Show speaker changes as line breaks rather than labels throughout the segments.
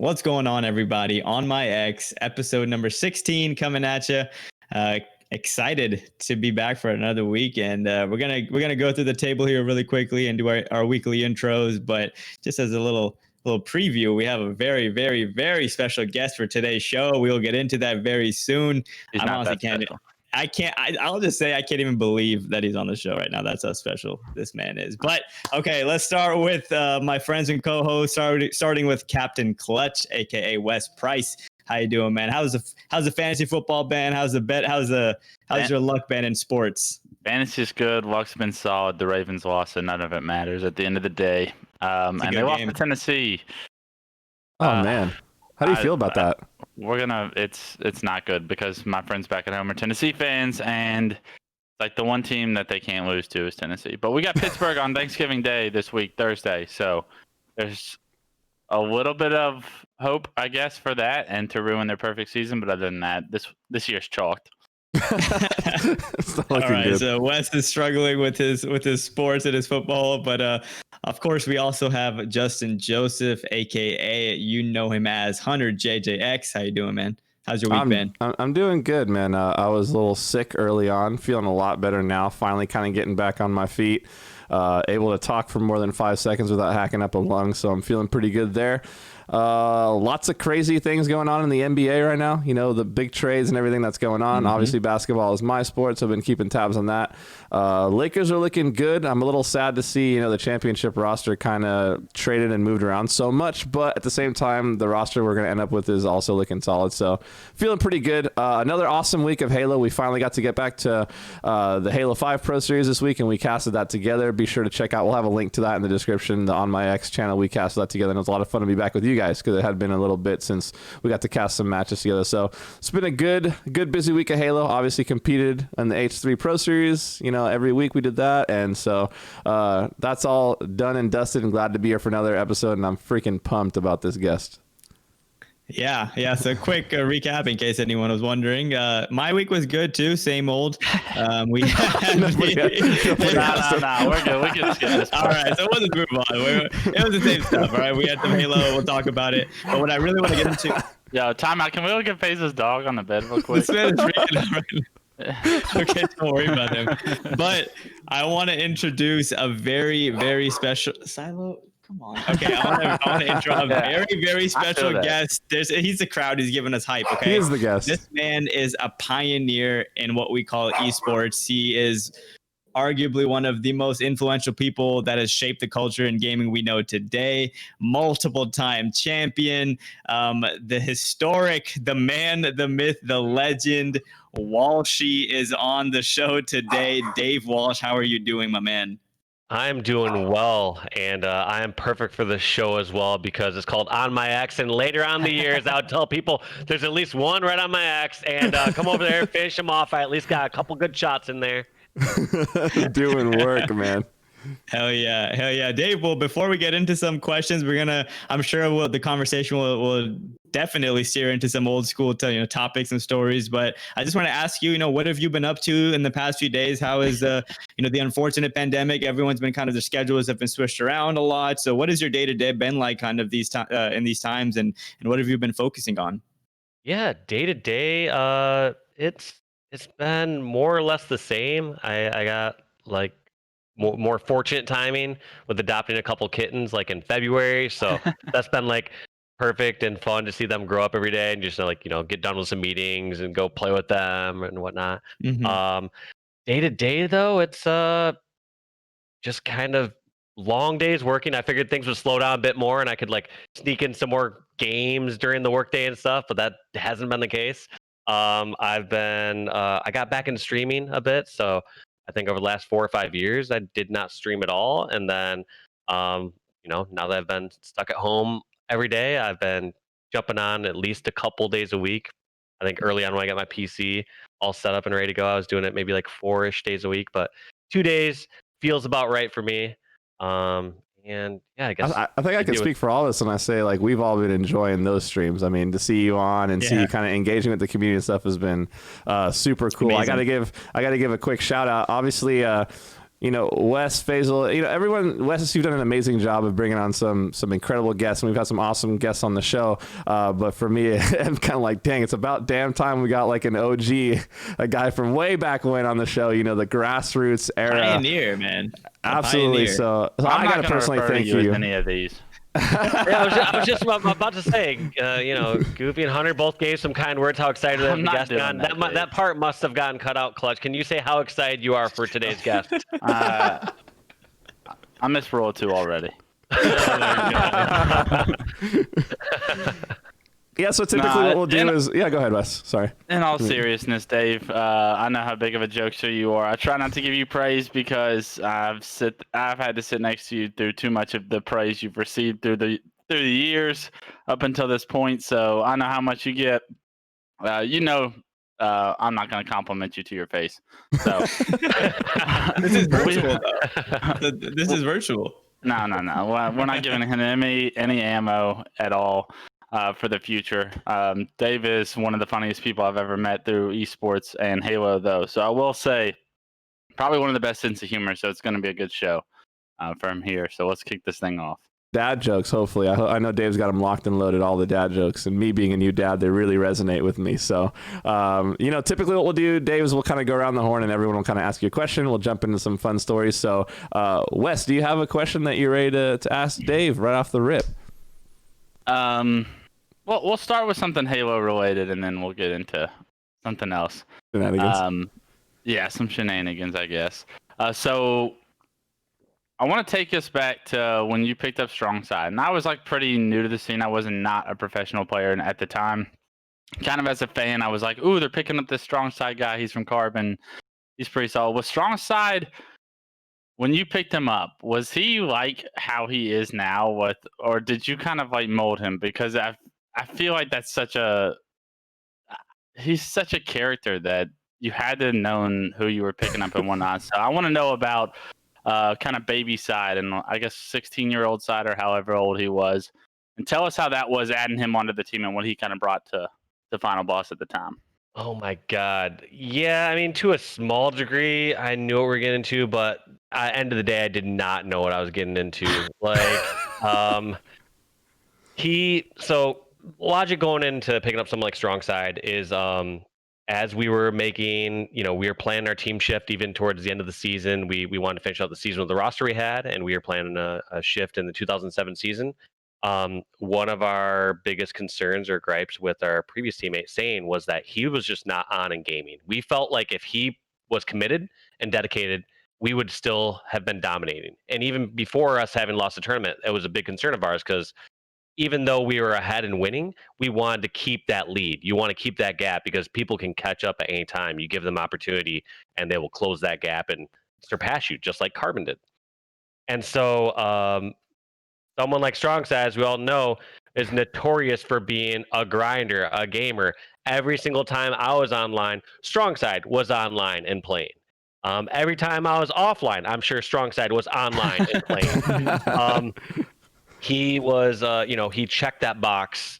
What's going on, everybody? On My X, episode number 16 coming at you. Excited to be back for another week, and we're gonna go through the table here really quickly and do our weekly intros. But just as a little preview, we have a very, very, very special guest for today's show. We'll get into that very soon.
He's not that special.
I'll just say I can't even believe that he's on the show right now. That's how special this man is. But okay, let's start with my friends and co-hosts. Starting with Captain Clutch, aka Wes Price. How you doing, man? How's the fantasy football been? How's the bet? How's your luck been in sports?
Fantasy's good. Luck's been solid. The Ravens lost, and none of it matters at the end of the day. And they lost to Tennessee.
Oh man, how do you feel about that?
It's not good because my friends back at home are Tennessee fans, and like the one team that they can't lose to is Tennessee. But we got Pittsburgh on Thanksgiving Day this week, Thursday. So there's a little bit of hope, I guess, for that and to ruin their perfect season. But other than that, this year's chalked.
All right, good. So Wes is struggling with his sports and his football, but of course we also have Justin Joseph, aka you know him as Hunter JJX. How you doing, man? How's your week been?
I'm doing good, man. I was a little sick early on, feeling a lot better now. Finally, kind of getting back on my feet. Able to talk for more than 5 seconds without hacking up a lung, so I'm feeling pretty good there. Lots of crazy things going on in the NBA right now. You know, the big trades and everything that's going on. Mm-hmm. Obviously, basketball is my sport, so I've been keeping tabs on that. Lakers are looking good. I'm a little sad to see, the championship roster kind of traded and moved around so much, but at the same time, the roster we're going to end up with is also looking solid. So feeling pretty good. Another awesome week of Halo. We finally got to get back to the Halo 5 Pro Series this week, and we casted that together. Be sure to check out. We'll have a link to that in the description. The On My X channel, we casted that together, and it was a lot of fun to be back with you guys because it had been a little bit since we got to cast some matches together. So it's been a good busy week of Halo. Obviously competed in the H3 Pro Series. Every week we did that, and so that's all done and dusted. And glad to be here for another episode, and I'm freaking pumped about this guest.
Yeah. So quick recap in case anyone was wondering. My week was good too. Same old. We had
no, we're good. We can skip this part.
All right, so we'll just move on. It was the same stuff. All right, we had some Halo. We'll talk about it. But what I really want to get into.
Yo, time out. Can we look at FaZe's dog on the bed real quick?
This man is freaking out right now. Okay, don't worry about him. But I want to introduce a very, very special Silo. Come on. Okay, I want to intro a very, very special guest. He's the crowd. He's giving us hype. Okay,
he is the guest.
This man is a pioneer in what we call esports. He is arguably one of the most influential people that has shaped the culture in gaming we know today. Multiple-time champion, the historic, the man, the myth, the legend. Walshy is on the show today. Dave Walsh, how are you doing, my man?
I'm doing well, and I am perfect for this show as well because it's called On My X, and later on the years, I would tell people there's at least one right on my X, and come over there and finish them off. I at least got a couple good shots in there.
Doing work, man.
Hell yeah. Dave, well, before we get into some questions, I'm sure the conversation will definitely steer into some old school topics and stories. But I just want to ask you, what have you been up to in the past few days? How is the unfortunate pandemic? Everyone's been their schedules have been switched around a lot. So what has your day-to-day been like kind of in these times, and what have you been focusing on?
Yeah, day-to-day, it's been more or less the same. I got more fortunate timing with adopting a couple kittens in February, so that's been perfect and fun to see them grow up every day and just get done with some meetings and go play with them and whatnot. Mm-hmm. Day to day though, it's just kind of long days working. I figured things would slow down a bit more and I could sneak in some more games during the workday and stuff, but that hasn't been the case. I got back into streaming a bit, so I think over the last 4 or 5 years, I did not stream at all. And then, now that I've been stuck at home every day, I've been jumping on at least a couple days a week. I think early on when I got my PC all set up and ready to go, I was doing it maybe 4-ish days a week, but 2 days feels about right for me. And yeah, I guess
I think I can speak for all of us when I say we've all been enjoying those streams. I mean, to see you on and see you kind of engaging with the community and stuff has been super cool. Amazing. I gotta give a quick shout out. Obviously, Wes, Faisal, everyone. Wes, you've done an amazing job of bringing on some incredible guests, and we've had some awesome guests on the show. But for me, I'm kind of like, dang, it's about damn time we got like an OG, a guy from way back when on the show. The grassroots era.
Pioneer, man.
Absolutely.
Pioneer.
So I gotta personally thank you.
Any of these.
I was just about to say, Goofy and Hunter both gave some kind words. How excited the guest got. That part must have gotten cut out, Clutch. Can you say how excited you are for today's guest?
I missed roll 2 already.
Yeah, so typically what we'll do is... Yeah, go ahead, Wes. Sorry.
In all seriousness, Dave, I know how big of a jokester you are. I try not to give you praise because I've had to sit next to you through too much of the praise you've received through the years up until this point. So I know how much you get. I'm not going to compliment you to your face. So
This is virtual, though. This is virtual.
No. We're not giving him any ammo at all. For the future. Dave is one of the funniest people I've ever met through esports and Halo, though. So I will say, probably one of the best sense of humor. So it's going to be a good show for him here. So let's kick this thing off.
Dad jokes, hopefully. I know Dave's got them locked and loaded, all the dad jokes. And me being a new dad, they really resonate with me. So, typically what we'll do, Dave, is we'll kind of go around the horn and everyone will kind of ask you a question. We'll jump into some fun stories. So, Wes, do you have a question that you're ready to ask Dave right off the rip?
Well, we'll start with something Halo related, and then we'll get into something else.
Shenanigans.
Yeah, some shenanigans, I guess. So I want to take us back to when you picked up StrongSide, and I was like pretty new to the scene. I was not a professional player, and at the time, kind of as a fan, I was like, "Ooh, they're picking up this StrongSide guy. He's from Carbon. He's pretty solid." With StrongSide, when you picked him up, was he like how he is now? Or did you kind of like mold him? Because I feel like he's such a character that you had to have known who you were picking up and whatnot. So I want to know about kind of baby side and I guess 16-year-old side or however old he was. And tell us how that was adding him onto the team and what he kind of brought to the final boss at the time.
Oh my God. Yeah, I mean, to a small degree, I knew what we were getting into, but at the end of the day, I did not know what I was getting into. Logic going into picking up something like StrongSide is as we were making, we were planning our team shift even towards the end of the season. We wanted to finish out the season with the roster we had, and we were planning a shift in the 2007 season. One of our biggest concerns or gripes with our previous teammate Sane was that he was just not on in gaming. We felt like if he was committed and dedicated, we would still have been dominating. And even before us having lost the tournament, it was a big concern of ours because even though we were ahead and winning, we wanted to keep that lead. You want to keep that gap because people can catch up at any time. You give them opportunity and they will close that gap and surpass you, just like Carbon did. And so someone like StrongSide, as we all know, is notorious for being a grinder, a gamer. Every single time I was online, StrongSide was online and playing. Every time I was offline, I'm sure StrongSide was online and playing. He was, he checked that box.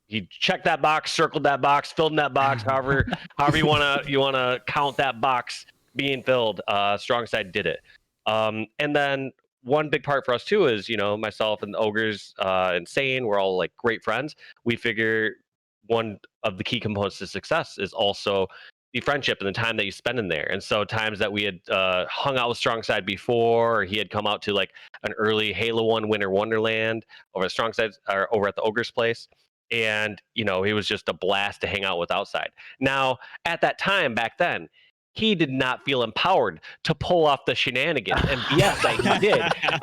He checked that box, circled that box, filled in that box. However you wanna count that box being filled. StrongSide did it. And then one big part for us too is, myself and the Ogres and Sane, we're all like great friends. We figure one of the key components to success is also the friendship and the time that you spend in there. And so times that we had hung out with StrongSide before, or he had come out to like an early Halo 1 Winter Wonderland over at StrongSide or over at the Ogre's place. And, it was just a blast to hang out with outside. Now, at that time back then, he did not feel empowered to pull off the shenanigans and BS that he did.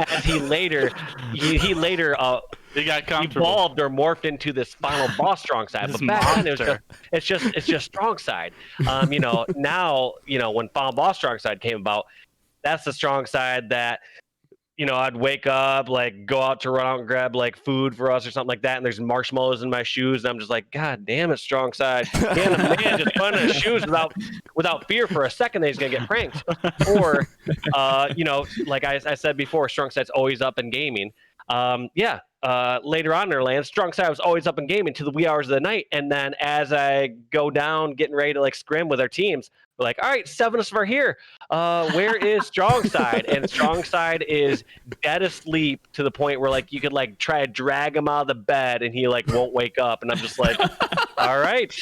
As he later
he got comfortable.
Evolved or morphed into this final boss StrongSide. But back then it's just StrongSide. Now, when final boss StrongSide came about, that's the StrongSide that, I'd wake up, like go out to run out and grab like food for us or something like that, and there's marshmallows in my shoes, and I'm just like, God damn it, StrongSide. Can a man just put in his shoes without fear for a second that he's gonna get pranked? Or like I said before, StrongSide's always up in gaming. later on in our land, StrongSide was always up in game into the wee hours of the night. And then as I go down, getting ready to like scrim with our teams, we're like, all right, 7 of us are here. Where is StrongSide? And StrongSide is dead asleep to the point where like you could like try to drag him out of the bed and he like won't wake up. And I'm just like, all right,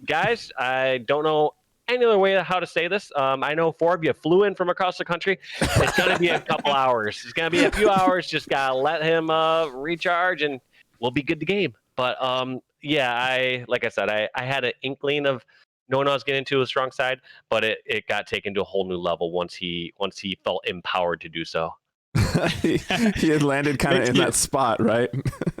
guys, I don't know any other way how to say this. I know 4 of you flew in from across the country. It's gonna be a couple hours. It's gonna be a few hours. Just gotta let him recharge, and we'll be good to game. But like I said, I had an inkling of knowing I was getting into a strong side, but it got taken to a whole new level once he felt empowered to do so.
He had landed kind of in that spot, right?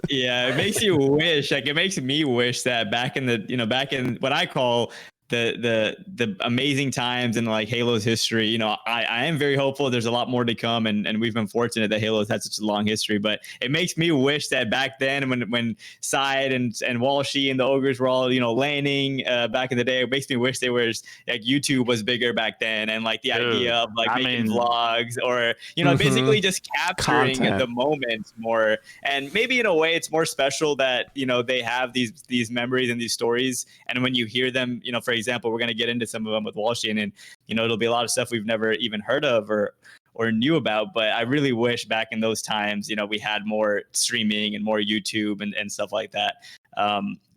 Yeah, it makes you wish. Like it makes me wish that back in what I call the amazing times in like Halo's history, I am very hopeful there's a lot more to come, and we've been fortunate that Halo's had such a long history. But it makes me wish that back then when Side and Walshy and the Ogres were all landing back in the day, it makes me wish they were like YouTube was bigger back then, and like the idea of like making vlogs or basically just capturing the moment more. And maybe in a way it's more special that they have these memories and these stories, and when you hear them, for example, we're going to get into some of them with Walshy, and it'll be a lot of stuff we've never even heard of or knew about. But I really wish back in those times, we had more streaming and more YouTube and stuff like that.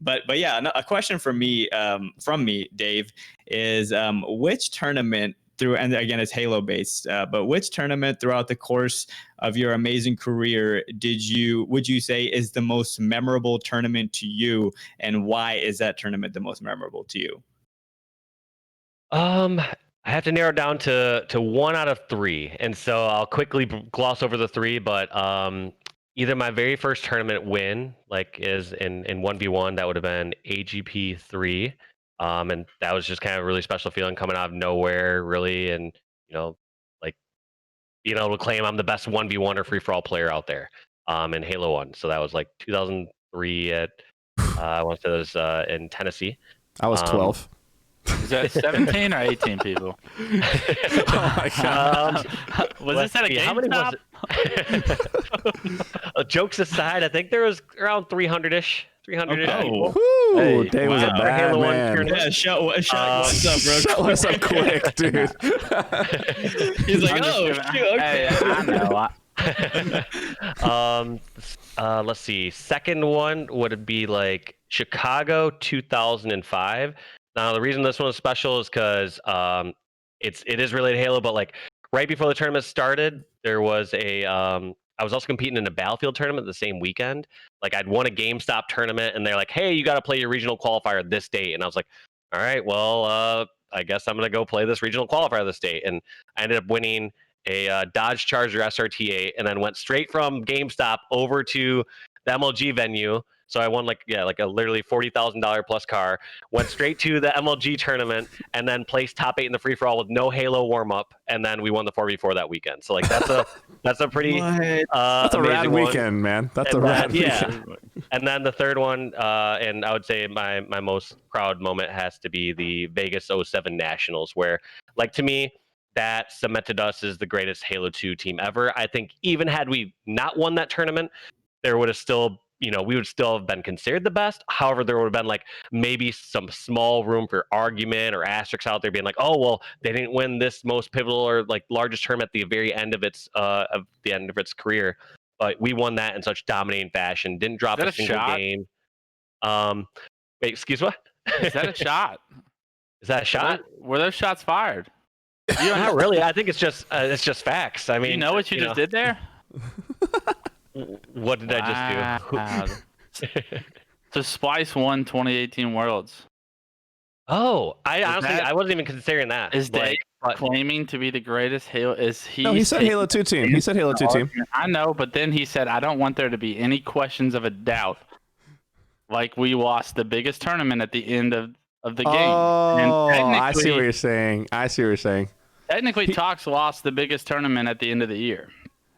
But yeah, a question from me, Dave, is which tournament and again, it's Halo based, but which tournament throughout the course of your amazing career would you say is the most memorable tournament to you, and why is that tournament the most memorable to you?
I have to narrow it down to 1 out of 3, and so I'll quickly gloss over the 3. But either my very first tournament win, like is in 1v1, that would have been AGP 3, and that was just kind of a really special feeling coming out of nowhere, really, and like being able to claim I'm the best 1v1 or free for all player out there in Halo 1. So that was like 2003 at I want to say it was in Tennessee.
I was 12.
Is that 17 or 18 people?
Oh my god!
Was this at a GameStop?
Jokes aside, I think there was around 300-ish. 300-ish.
Oh,
hey,
Dave was a bad man.
Yeah, show what's up, bro.
Show us up quick, dude.
He's like, oh, shoot, okay.
Hey, I know.
Let's see. Second one would be like Chicago 2005. Now, the reason this one is special is because it is related to Halo, but like right before the tournament started, there was I was also competing in a Battlefield tournament the same weekend. Like I'd won a GameStop tournament, and they're like, "Hey, you got to play your regional qualifier this date." And I was like, "All right, well, I guess I'm gonna go play this regional qualifier this date." And I ended up winning a Dodge Charger SRT8, and then went straight from GameStop over to the MLG venue. So I won like a literally $40,000 plus car, went straight to the MLG tournament, and then placed top 8 in the free for all with no Halo warm up, and then we won the 4v4 that weekend. So like that's a pretty
that's a rad weekend, man. That's a rad weekend.
And then the third one, and I would say my most proud moment has to be the Vegas 07 Nationals, where like to me that cemented us as the greatest Halo 2 team ever. I think even had we not won that tournament, there would have still we would still have been considered the best. However, there would have been like maybe some small room for argument or asterisks out there being like, oh, well, they didn't win this most pivotal or like largest tournament at the very end of its career. But we won that in such dominating fashion. Didn't drop a single game. Wait, excuse what?
Is that a shot?
Is that a shot?
Were those shots fired?
Not really. I think it's just facts. I mean,
you know what you just did there?
What did I just do?
To Splice won 2018 Worlds.
Oh, I wasn't even considering that.
Is Dave claiming to be the greatest Halo? Is he?
No, he said Halo 2 team. He said Halo 2 team.
I know, but then he said, I don't want there to be any questions of a doubt. Like we lost the biggest tournament at the end of the game.
Oh, I see what you're saying.
Technically, Tox lost the biggest tournament at the end of the year.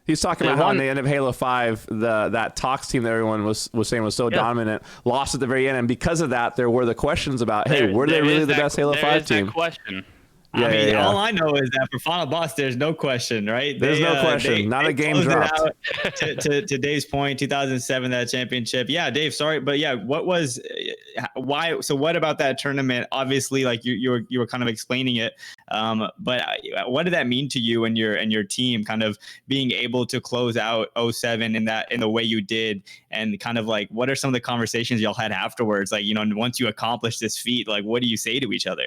He's talking about how in the end of Halo 5, that Tox team that everyone was saying was so dominant, lost at the very end. And because of that, there were the questions about, hey, were they really the best Halo 5 team?
That question.
I mean, all I know is that for Final Boss, there's no question, right?
There's no question. Not a game dropped.
to Dave's point, 2007, that championship. Yeah, Dave, sorry. But yeah, why? So what about that tournament? Obviously, like you were kind of explaining it. But what did that mean to you and your team kind of being able to close out 07 in the way you did? And kind of like, what are some of the conversations y'all had afterwards? Like, once you accomplish this feat, like, what do you say to each other,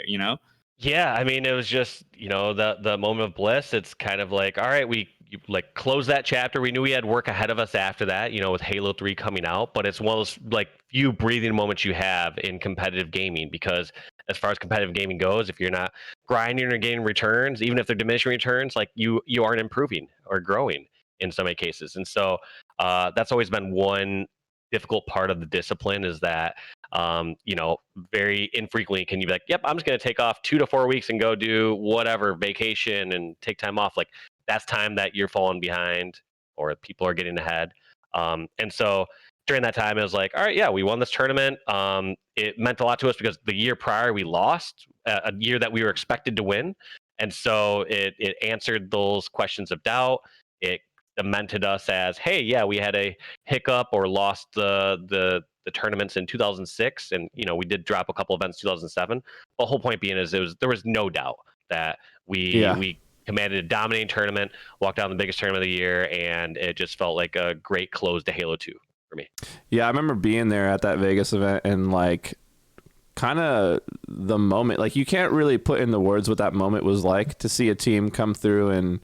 Yeah, I mean, it was just, the moment of bliss. It's kind of like, all right, you like close that chapter. We knew we had work ahead of us after that, with Halo 3 coming out, but it's one of those like few breathing moments you have in competitive gaming, because as far as competitive gaming goes, if you're not grinding or getting returns, even if they're diminishing returns, like you aren't improving or growing in so many cases. And so that's always been one difficult part of the discipline, is that very infrequently can you be like, yep, I'm just going to take off 2 to 4 weeks and go do whatever vacation and take time off. Like, that's time that you're falling behind or people are getting ahead. And so during that time, it was like, all right, yeah, we won this tournament. It meant a lot to us because the year prior we lost, a year that we were expected to win. And so it answered those questions of doubt. It cemented us as, hey, yeah, we had a hiccup or lost the tournaments in 2006, and we did drop a couple events in 2007. But the whole point being is there was no doubt that we commanded a dominating tournament, walked down the biggest tournament of the year, and it just felt like a great close to Halo 2 for me. Yeah,
I remember being there at that Vegas event, and like kind of the moment, like you can't really put in the words what that moment was like, to see a team come through and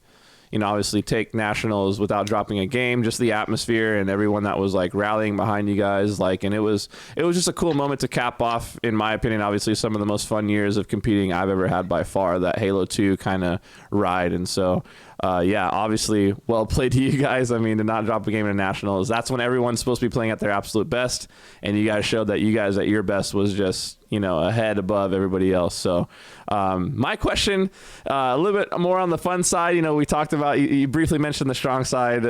obviously take nationals without dropping a game, just the atmosphere and everyone that was like rallying behind you guys. Like, and it was just a cool moment to cap off, in my opinion, obviously some of the most fun years of competing I've ever had by far, that Halo 2 kind of ride. And so, yeah, obviously well played to you guys. I mean, to not drop a game in nationals, that's when everyone's supposed to be playing at their absolute best. And you guys showed that you guys at your best was just, ahead above everybody else. So my question, a little bit more on the fun side, we talked about, you briefly mentioned the strong side,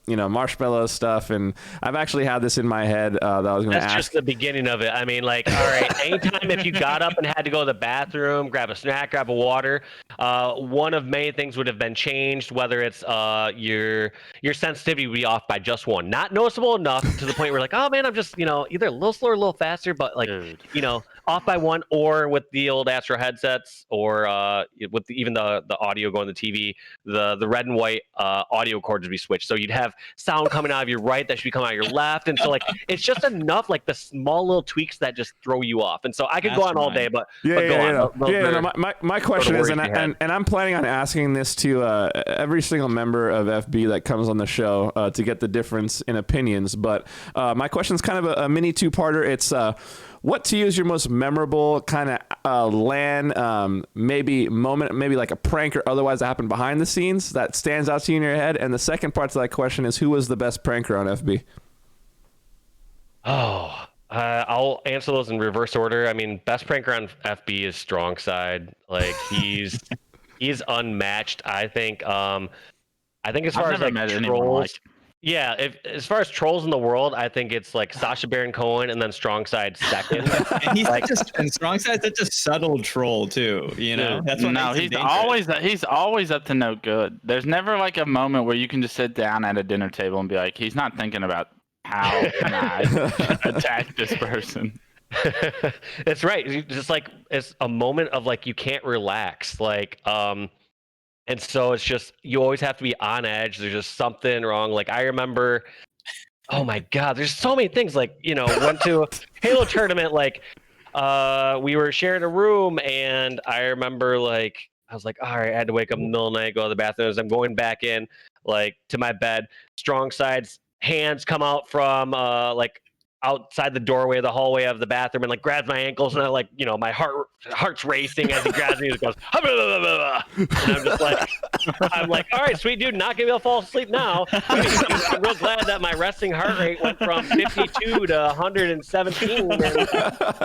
marshmallow stuff. And I've actually had this in my head that I was going to ask.
That's just the beginning of it. I mean, like, all right, anytime if you got up and had to go to the bathroom, grab a snack, grab a water, one of many things would have been changed, whether it's your sensitivity would be off by just one. Not noticeable enough to the point where like, oh man, I'm just, either a little slower, a little faster, but like, off by one, or with the old Astro headsets, or with even the audio going to the TV, the red and white audio cords would be switched. So you'd have sound coming out of your right that should be coming out of your left. And so like, it's just enough, like the small little tweaks that just throw you off. And so I could go on all day, but go on.
My question is, and I'm planning on asking this to every single member of FB that comes on the show to get the difference in opinions. But my question is kind of a mini two-parter. It's what to you is your most memorable kind of LAN maybe moment, maybe like a prank or otherwise that happened behind the scenes that stands out to you in your head? And the second part to that question is, who was the best pranker on FB?
Oh, I'll answer those in reverse order. I mean, best pranker on FB is StrongSide. Like, he's unmatched, I think. I think as far as like trolls, yeah, as far as trolls in the world, I think it's like Sacha Baron Cohen and then StrongSide second.
And he's like, and StrongSide's such a subtle troll too, That's what
he's always up to no good. There's never like a moment where you can just sit down at a dinner table and be like, he's not thinking about how can I attack this person.
It's right. Just like, it's a moment of like, you can't relax. Like, and so it's just, you always have to be on edge. There's just something wrong. Like, I remember, oh my God, there's so many things. Like, went to a Halo tournament, like, we were sharing a room, and I remember, like, I was like, all right, I had to wake up in the middle of the night, go to the bathroom. As I'm going back in, like, to my bed, StrongSide's hands come out from, like, outside the doorway of the hallway of the bathroom, and like grabs my ankles, and I like, my heart's racing as he grabs me and goes, and I'm just like, all right, sweet dude, not gonna be able to fall asleep now. I'm real glad that my resting heart rate went from 52 to 117. And,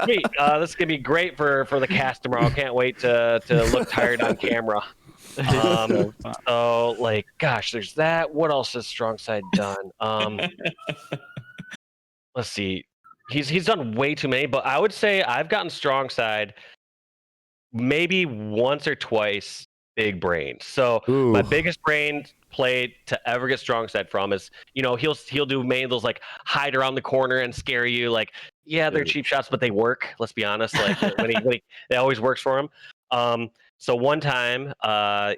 sweet, this is gonna be great for the cast tomorrow. Can't wait to look tired on camera. So like, gosh, there's that. What else has StrongSide done? Let's see. He's done way too many, but I would say I've gotten StrongSide maybe once or twice big brain. So
Ooh.
my biggest brain play to ever get strong side from is, he'll do mainly those like hide around the corner and scare you. Like, yeah, they're cheap shots, but they work. Let's be honest. Like when it always works for him. So one time,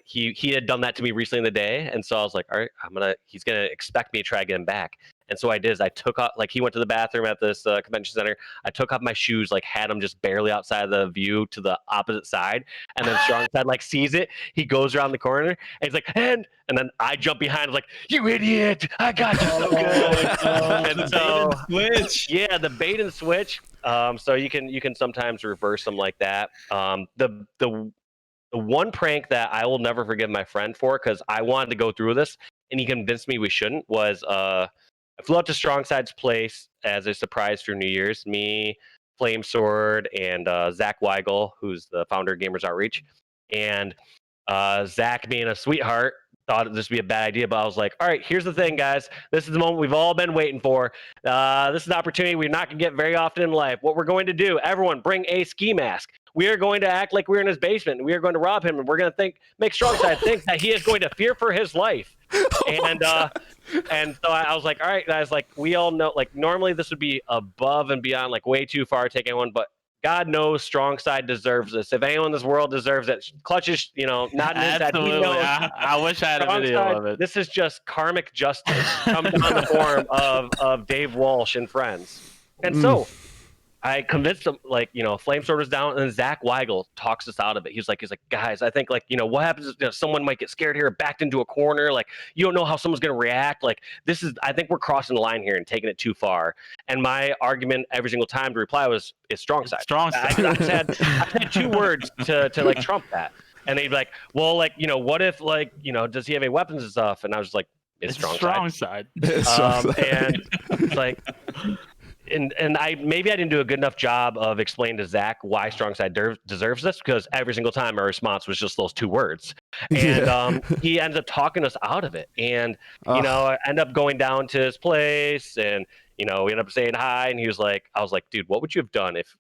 he had done that to me recently in the day, and so I was like, all right, he's gonna expect me to try to get him back. And so I did. I took off, like he went to the bathroom at this convention center. I took off my shoes, like had him just barely outside of the view to the opposite side, and then strong side like sees it. He goes around the corner, and he's like, and then I jump behind, like, you idiot! I got you so good. And so
switch.
Yeah, the bait and switch. So you can sometimes reverse them like that. The one prank that I will never forgive my friend for, because I wanted to go through this and he convinced me we shouldn't, was I flew out to StrongSide's place as a surprise for New Year's. Me, Flame Sword, and Zach Weigel, who's the founder of Gamers Outreach. And Zach, being a sweetheart, thought this would be a bad idea, but I was like, all right, here's the thing, guys. This is the moment we've all been waiting for. This is an opportunity we're not going to get very often in life. What we're going to do, everyone bring a ski mask. We are going to act like we're in his basement, and we are going to rob him, and we're going to make StrongSide think that he is going to fear for his life. And so I was like, all right, guys, like we all know, like normally this would be above and beyond, like way too far taking one, but God knows StrongSide deserves this. If anyone in this world deserves it, Clutches, not in his head. He knows.
I wish I had a video of it.
This is just karmic justice come down the form of Dave Walsh and friends. And so I convinced him, like, Flame Sword was down, and then Zach Weigel talks us out of it. He's like, guys, I think, like, what happens is someone might get scared here, backed into a corner. Like, you don't know how someone's going to react. Like, I think we're crossing the line here and taking it too far. And my argument every single time to reply was, it's StrongSide.
StrongSide.
I had 2 words to like trump that. And they'd be like, well, like, what if, like, does he have any weapons and stuff? And I was like, it's StrongSide. And it's like, and I didn't do a good enough job of explaining to Zach why StrongSide deserves this, because every single time our response was just those 2 words. And he ends up talking us out of it. And, I end up going down to his place, and, we end up saying hi. And I was like, dude, what would you have done if,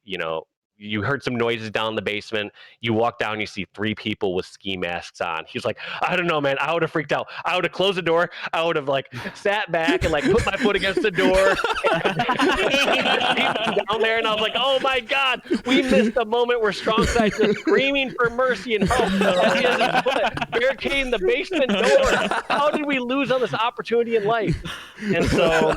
you heard some noises down in the basement, you walk down, you see 3 people with ski masks on? He's like, I don't know, man. I would have freaked out. I would have closed the door. I would have like sat back and like put my foot against the door down there. And I was like, oh my God, we missed the moment where StrongSide just screaming for mercy and help as he has his foot barricading the basement door. How did we lose on this opportunity in life? And so,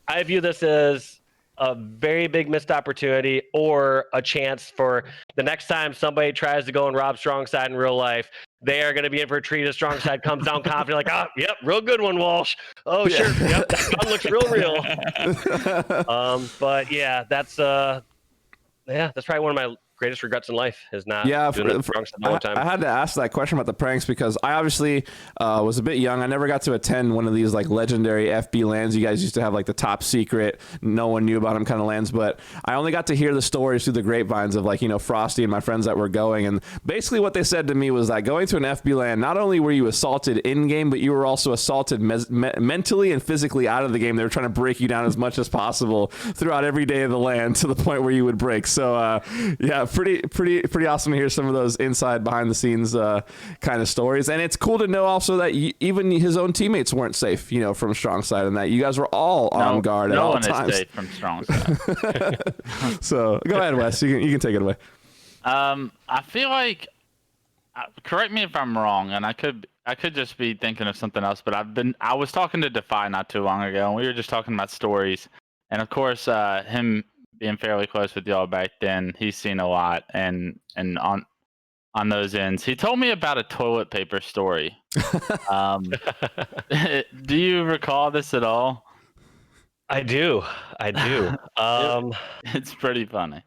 I view this as a very big missed opportunity, or a chance for the next time somebody tries to go and rob StrongSide in real life, they are going to be in for a treat as StrongSide comes down confident, like, yep, real good one, Walsh. Oh, sure, yep, that gun looks real. But yeah, that's probably one of my greatest regrets in life, is not doing it for the whole time.
I had to ask that question about the pranks because I obviously was a bit young. I never got to attend one of these like legendary FB lands. You guys used to have like the top secret, no one knew about them kind of lands, but I only got to hear the stories through the grapevines of like, Frosty and my friends that were going. And basically what they said to me was that going to an FB land, not only were you assaulted in game, but you were also assaulted mentally and physically out of the game. They were trying to break you down as much as possible throughout every day of the land to the point where you would break. So yeah, pretty awesome to hear some of those inside behind the scenes kind of stories. And it's cool to know also that even his own teammates weren't safe, from StrongSide, and that you guys were all on guard at all times.
No one is safe from StrongSide.
So go ahead, Wes. You can take it away.
I feel like, correct me if I'm wrong, and I could just be thinking of something else, but I was talking to Defy not too long ago, and we were just talking about stories. And of course, him being fairly close with y'all back then, he's seen a lot, and on those ends, he told me about a toilet paper story. Do you recall this at all?
I do.
It's pretty funny.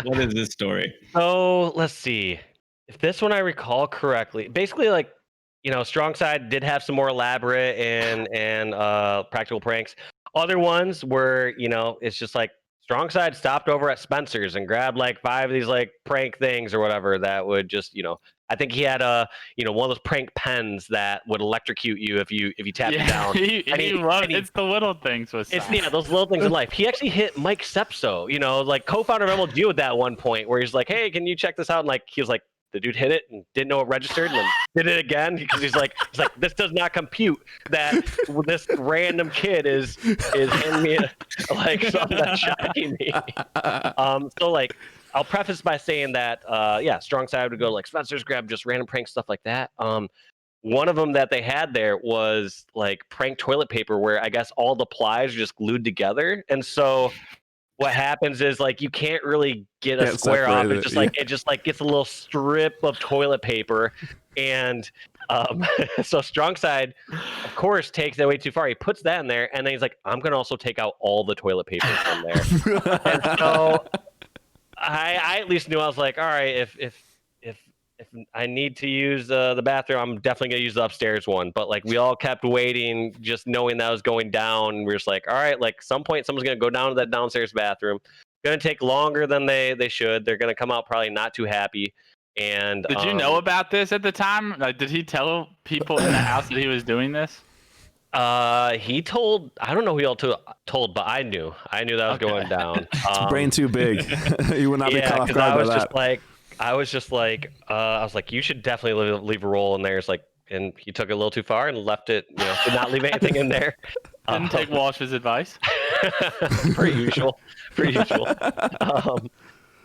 What is this story?
So let's see. If this one I recall correctly, basically, like, StrongSide did have some more elaborate and practical pranks. Other ones were, it's just like StrongSide stopped over at Spencer's and grabbed like 5 of these like prank things or whatever that would just, I think he had one of those prank pens that would electrocute you if you tapped it down.
It's the little things with
those little things in life. He actually hit Mike Sepso, like co-founder of MLG with that one point where he's like, hey, can you check this out? And like he was like, the dude hit it and didn't know it registered and then did it again because he's like, this does not compute that this random kid is handing me something that's shocking me. So like, I'll preface by saying that, StrongSide would go like Spencer's grab just random prank stuff like that. One of them that they had there was like prank toilet paper where I guess all the plies are just glued together. And so what happens is like you can't really get a square off. It just gets a little strip of toilet paper. And so StrongSide, of course, takes that way too far. He puts that in there and then he's like, I'm gonna also take out all the toilet paper from there. And so I at least knew, I was like, all right, if I need to use the bathroom, I'm definitely gonna use the upstairs one. But like we all kept waiting, just knowing that was going down. We're just like, all right, like some point someone's gonna go down to that downstairs bathroom. Gonna take longer than they should. They're gonna come out probably not too happy. And
did you know about this at the time? Like, did he tell people in the house that he was doing this?
He told, I don't know who he all told, but I knew that was going down.
Brain too big. You would not be caught off guard by that.
I was like, you should definitely leave a roll in there. It's like, and he took it a little too far and left it, did not leave anything in there.
Didn't take Walsh's advice.
Per usual.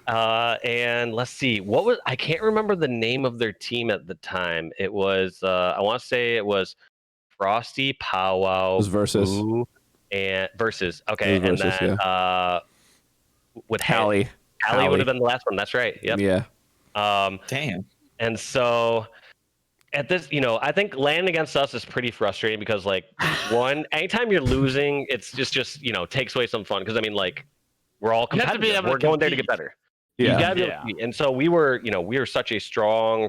And let's see, I can't remember the name of their team at the time. It was, I want to say it was Frosty, Powwow,
Versus.
and Versus. Okay,
Versus,
and then with
Hallie.
Hallie would have been the last one. That's right. Yep.
Yeah.
Damn.
And so at this, I think landing against us is pretty frustrating because like anytime you're losing, it's just takes away some fun because I mean like we're all competitive. We're going there to get better.
Yeah.
You gotta be able to compete. And so we were such a strong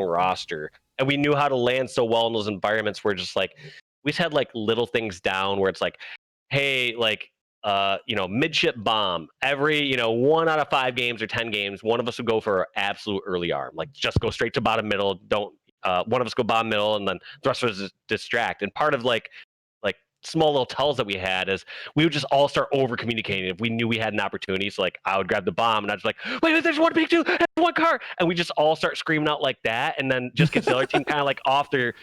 roster. And we knew how to land so well in those environments where just like we just had like little things down where it's like, hey, like midship bomb. Every 1 out of 5 games or 10 games, one of us would go for absolute early arm. Like just go straight to bottom middle. Don't one of us go bottom middle, and then the rest of us distract. And part of like small little tells that we had is we would just all start over communicating if we knew we had an opportunity. So like I would grab the bomb and I was like, wait, there's one big two, there's one car, and we just all start screaming out like that, and then just gets the other team kind of like off there's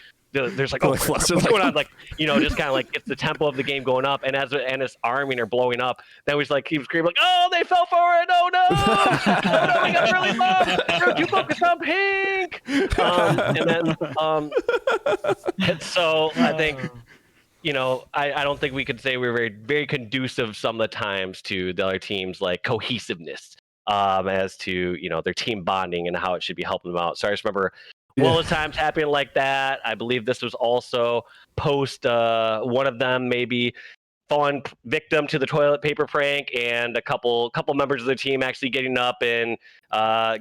like, what's going on? Like, just kind of like gets the tempo of the game going up, and as his arming are blowing up, then we just like keep screaming like, oh, they fell for it, oh no, oh no, we got really low, you focus on pink, and so I think. I don't think we could say we were very, very conducive some of the times to the other teams' like cohesiveness as to, their team bonding and how it should be helping them out. So I just remember one of the times happening like that. I believe this was also post one of them maybe fallen victim to the toilet paper prank, and a couple members of the team actually getting up and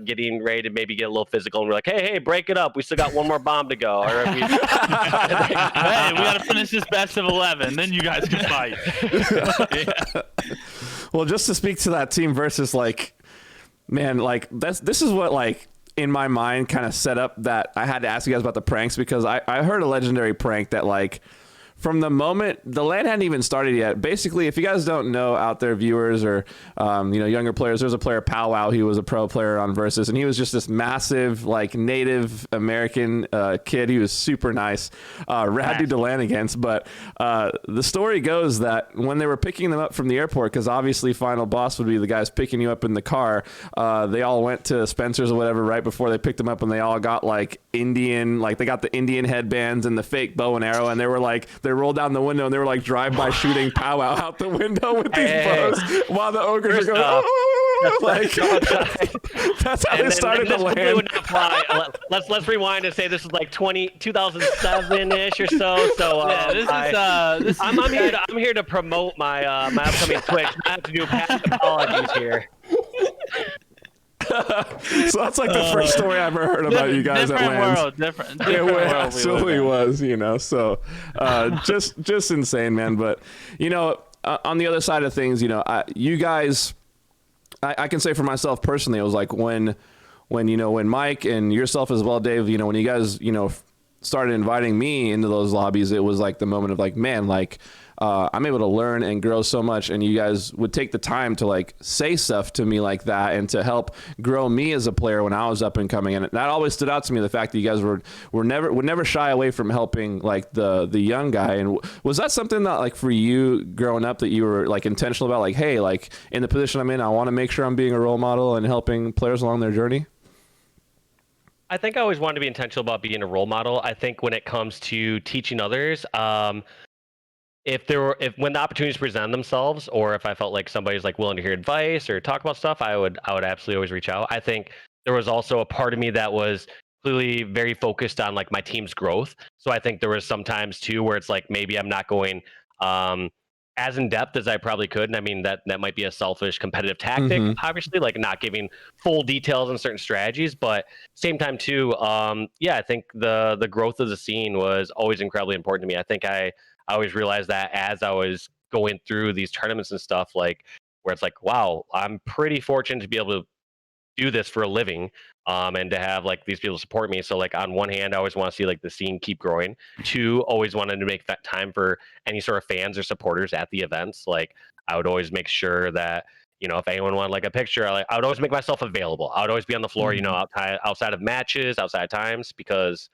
getting ready to maybe get a little physical, and we're like, hey, break it up, we still got one more bomb to go. Or hey, we
got to finish this best of 11, then you guys can fight.
Yeah. Well, just to speak to that team versus like, man, like this is what like in my mind kind of set up that I had to ask you guys about the pranks, because I heard a legendary prank that like from the moment the LAN hadn't even started yet. Basically, if you guys don't know out there, viewers or younger players, there's a player Powwow. He was a pro player on Versus, and he was just this massive like Native American kid. He was super nice, rad dude to LAN against. But the story goes that when they were picking them up from the airport, because obviously final boss would be the guys picking you up in the car, they all went to Spencer's or whatever right before they picked them up, and they all got like they got the Indian headbands and the fake bow and arrow, and they were like, they rolled down the window and they were like drive-by shooting Powwow out the window with these bows while the ogres are going, that's how they started the LAN.
Would not fly. Let's rewind and say this was like 2007-ish or so. So I'm here to promote my my upcoming Twitch. I have to do past apologies here.
So that's like the first story I ever heard about you guys at LAN.
Different
it
world.
Absolutely was, so just insane, man. But on the other side of things, you guys, I can say for myself personally, it was like when when Mike and yourself as well, Dave, when you guys, started inviting me into those lobbies, it was like the moment of like, man, like, I'm able to learn and grow so much, and you guys would take the time to like say stuff to me like that and to help grow me as a player when I was up and coming. And that always stood out to me, the fact that you guys would never shy away from helping like the young guy. And was that something that like for you growing up that you were like intentional about, like, hey, like in the position I'm in, I want to make sure I'm being a role model and helping players along their journey?
I think I always wanted to be intentional about being a role model. I think when it comes to teaching others, if when the opportunities present themselves, or if I felt like somebody's like willing to hear advice or talk about stuff, I would absolutely always reach out. I think there was also a part of me that was clearly very focused on like my team's growth. So I think there was some times too where it's like maybe I'm not going as in depth as I probably could. And I mean that might be a selfish competitive tactic, obviously, like not giving full details on certain strategies, but same time too, I think the growth of the scene was always incredibly important to me. I think I always realized that as I was going through these tournaments and stuff, like where it's like, wow, I'm pretty fortunate to be able to do this for a living, and to have like these people support me. So like on one hand, I always want to see like the scene keep growing. Two, always wanted to make that time for any sort of fans or supporters at the events. Like I would always make sure that, if anyone wanted like a picture, I would always make myself available. I would always be on the floor, outside of matches, outside of times, because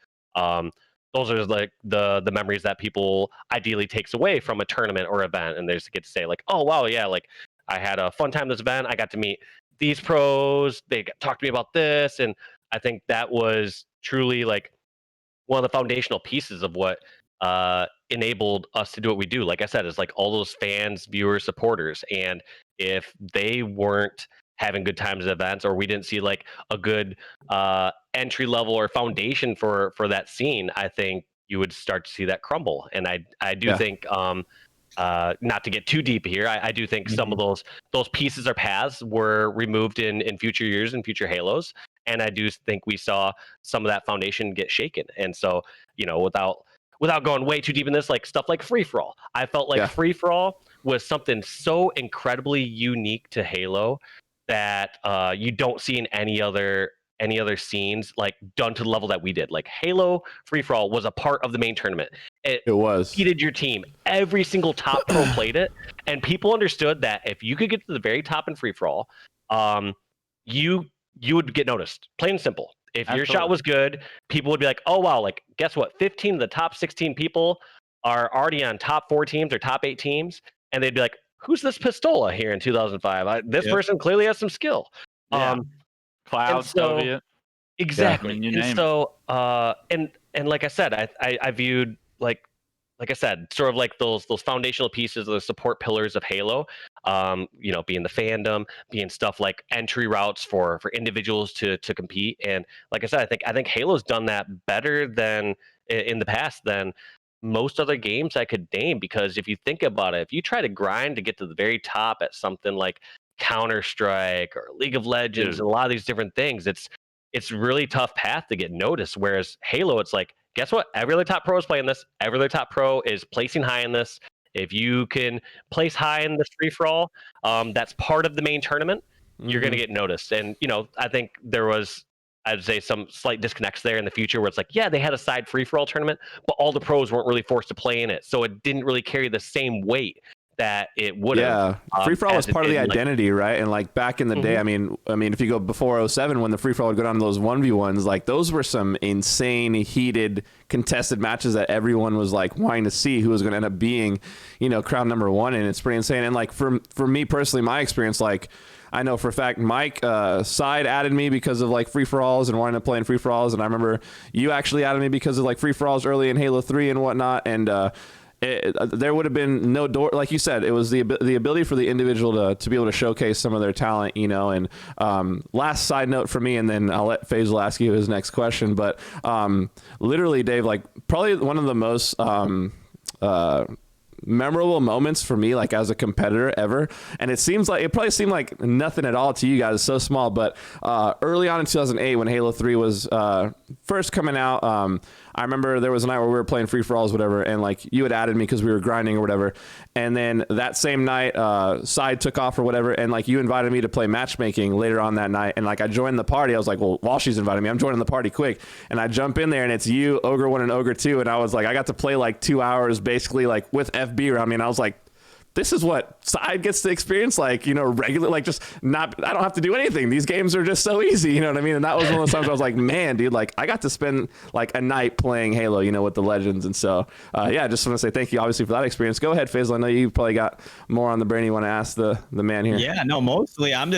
those are like the memories that people ideally takes away from a tournament or event, and they just get to say like, oh wow, yeah, like I had a fun time this event. I got to meet these pros. They talked to me about this, and I think that was truly like one of the foundational pieces of what enabled us to do what we do. Like I said, it's like all those fans, viewers, supporters, and if they weren't having good times at events, or we didn't see like a good entry level or foundation for that scene, I think you would start to see that crumble. And I do think not to get too deep here, I do think some of those pieces or paths were removed in future years and future Halos, and I do think we saw some of that foundation get shaken. And so without going way too deep in this, like stuff like free for all, I felt like free for all was something so incredibly unique to Halo that you don't see in any other scenes like done to the level that we did. Like Halo free for all was a part of the main tournament. It was heated your team. Every single top pro played it, and people understood that if you could get to the very top in free for all, you would get noticed. Plain and simple. If your shot was good, people would be like, oh wow, like guess what? 15 of the top 16 people are already on top 4 teams or top 8 teams, and they'd be like, who's this Pistola here in 2005? This person clearly has some skill.
Cloud, Soviet.
Exactly.
Yeah,
and so, and like I said, I viewed like I said, sort of like those foundational pieces, those support pillars of Halo, being the fandom, being stuff like entry routes for individuals to compete. And like I said, I think Halo's done that better than in the past than most other games I could name. Because if you think about it, if you try to grind to get to the very top at something like Counter-Strike or League of Legends, and a lot of these different things, it's really tough path to get noticed. Whereas Halo, it's like, guess what? Every other top pro is playing this. Every other top pro is placing high in this. If you can place high in this free-for-all, that's part of the main tournament, you're going to get noticed. And, I think there was, I'd say, some slight disconnects there in the future where it's like, yeah, they had a side free-for-all tournament, but all the pros weren't really forced to play in it. So it didn't really carry the same weight that it would have.
Free for all was part of the identity, right? And like back in the day, I mean, if you go before 07, when the free for all would go down to those 1v1s, like those were some insane, heated, contested matches that everyone was like wanting to see who was going to end up being, crowd number 1. And it's pretty insane. And like for me personally, my experience, like I know for a fact Mike side added me because of like free for alls and wanting to play in free for alls, and I remember you actually added me because of like free for alls early in Halo 3 and whatnot. And there would have been no door, like you said. It was the ability for the individual to be able to showcase some of their talent, And last side note for me, and then I'll let Faisal ask you his next question. But literally, Dave, like probably one of the most memorable moments for me, like as a competitor ever, and it probably seemed like nothing at all to you guys, so small, but early on in 2008 when Halo 3 was first coming out, I remember there was a night where we were playing free for alls, whatever, and like you had added me because we were grinding or whatever. And then that same night, Side took off or whatever, and like you invited me to play matchmaking later on that night. And like I joined the party. I was like, well, Walshy's invited me, I'm joining the party quick. And I jump in there and it's you, Ogre 1 and Ogre 2. And I was like, I got to play like 2 hours basically like with FB around me. And I was like, this is what Side gets to experience, like, you know, regular, like just not, I don't have to do anything. These games are just so easy, you know what I mean? And that was one of those times I was like, man, dude, like I got to spend like a night playing Halo, you know, with the legends. And so, yeah, I just want to say thank you, obviously, for that experience. Go ahead, Faisal. I know you probably got more on the brain you want to ask the man here.
Yeah, no, mostly I'm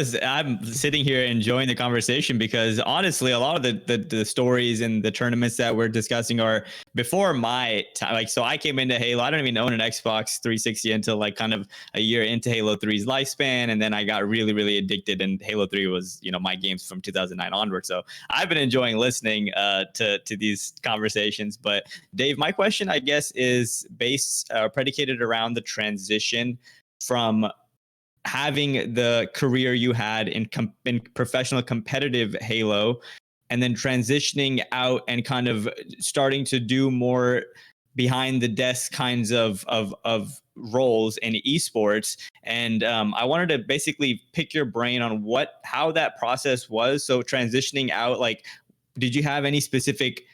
sitting here enjoying the conversation because honestly, a lot of the stories and the tournaments that we're discussing are before my time. Like, so I came into Halo, I don't even own an Xbox 360 until like kind of a year into Halo 3's lifespan. And then I got really, really addicted, and Halo 3 was, you know, my games from 2009 onward. So I've been enjoying listening to these conversations. But Dave, my question, I guess, is predicated around the transition from having the career you had in professional competitive Halo, and then transitioning out and kind of starting to do more behind the desk kinds of roles in esports. And I wanted to basically pick your brain on how that process was. So transitioning out, like, did you have any specific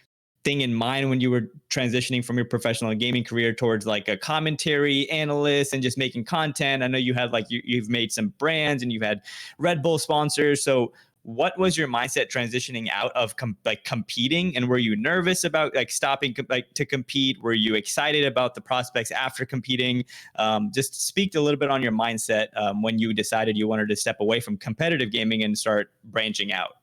thing in mind when you were transitioning from your professional gaming career towards like a commentary analyst and just making content? I know you had like you've made some brands and you've had Red Bull sponsors. So what was your mindset transitioning out of competing, and were you nervous about like stopping to compete? Were you excited about the prospects after competing? Just speak a little bit on your mindset when you decided you wanted to step away from competitive gaming and start branching out.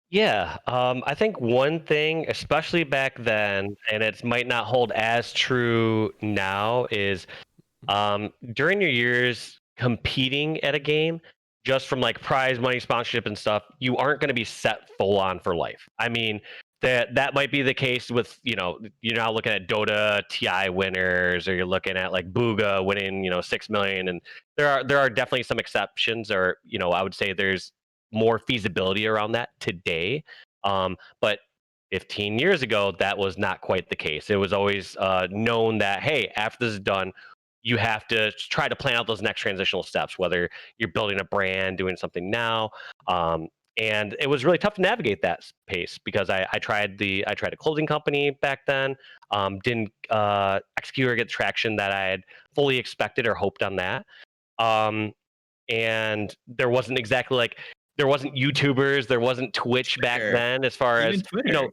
Yeah, I think one thing, especially back then, and it might not hold as true now, is during your years competing at a game, just from like prize money, sponsorship, and stuff, you aren't going to be set full on for life. I mean, that might be the case with, you know, you're now looking at Dota TI winners, or you're looking at like Booga winning, you know, 6 million, and there are definitely some exceptions, or, you know, I would say there's more feasibility around that today. But 15 years ago, that was not quite the case. It was always known that, hey, after this is done, you have to try to plan out those next transitional steps, whether you're building a brand, doing something now. And it was really tough to navigate that pace because I tried a clothing company back then, didn't execute or get traction that I had fully expected or hoped on that. And there wasn't exactly like, there wasn't YouTubers, there wasn't Twitch back then, as far
Even
as
Twitter.
you know.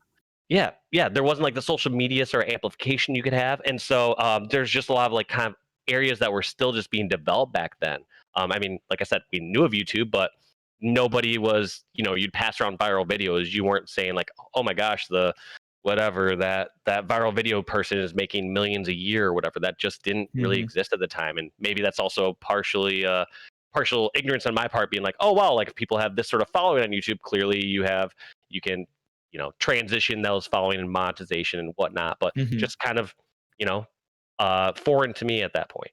Yeah, there wasn't like the social media sort of amplification you could have, and so there's just a lot of like kind of areas that were still just being developed back then. I mean, like I said, we knew of YouTube, but nobody was, you know, you'd pass around viral videos. You weren't saying like, oh my gosh, the whatever that viral video person is making millions a year or whatever. That just didn't really exist at the time, and maybe that's also partial ignorance on my part, being like, oh wow, like if people have this sort of following on YouTube, clearly you can, you know, transition those following and monetization and whatnot, but just kind of, you know, foreign to me at that point.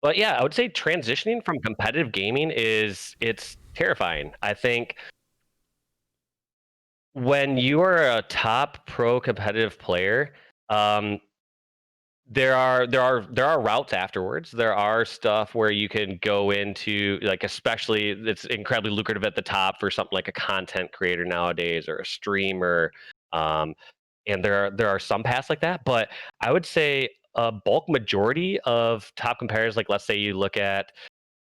But yeah, I would say transitioning from competitive gaming it's terrifying. I think when you are a top pro competitive player, there are routes afterwards. There are stuff where you can go into, like, especially it's incredibly lucrative at the top for something like a content creator nowadays or a streamer. And there are some paths like that, but I would say a bulk majority of top competitors, like let's say you look at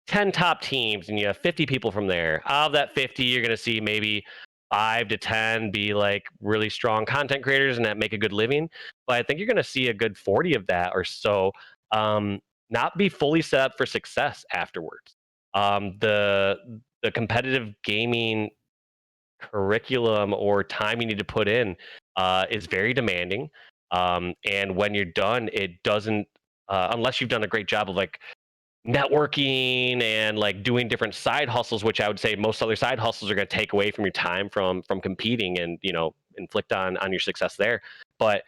10 top teams and you have 50 people from there. Out of that 50, you're going to see maybe 5 to 10 be like really strong content creators and that make a good living. But I think you're going to see a good 40 of that or so not be fully set up for success afterwards. The competitive gaming curriculum or time you need to put in is very demanding. And when you're done, it doesn't, unless you've done a great job of like networking and like doing different side hustles, which I would say most other side hustles are going to take away from your time from competing and, you know, inflict on your success there. But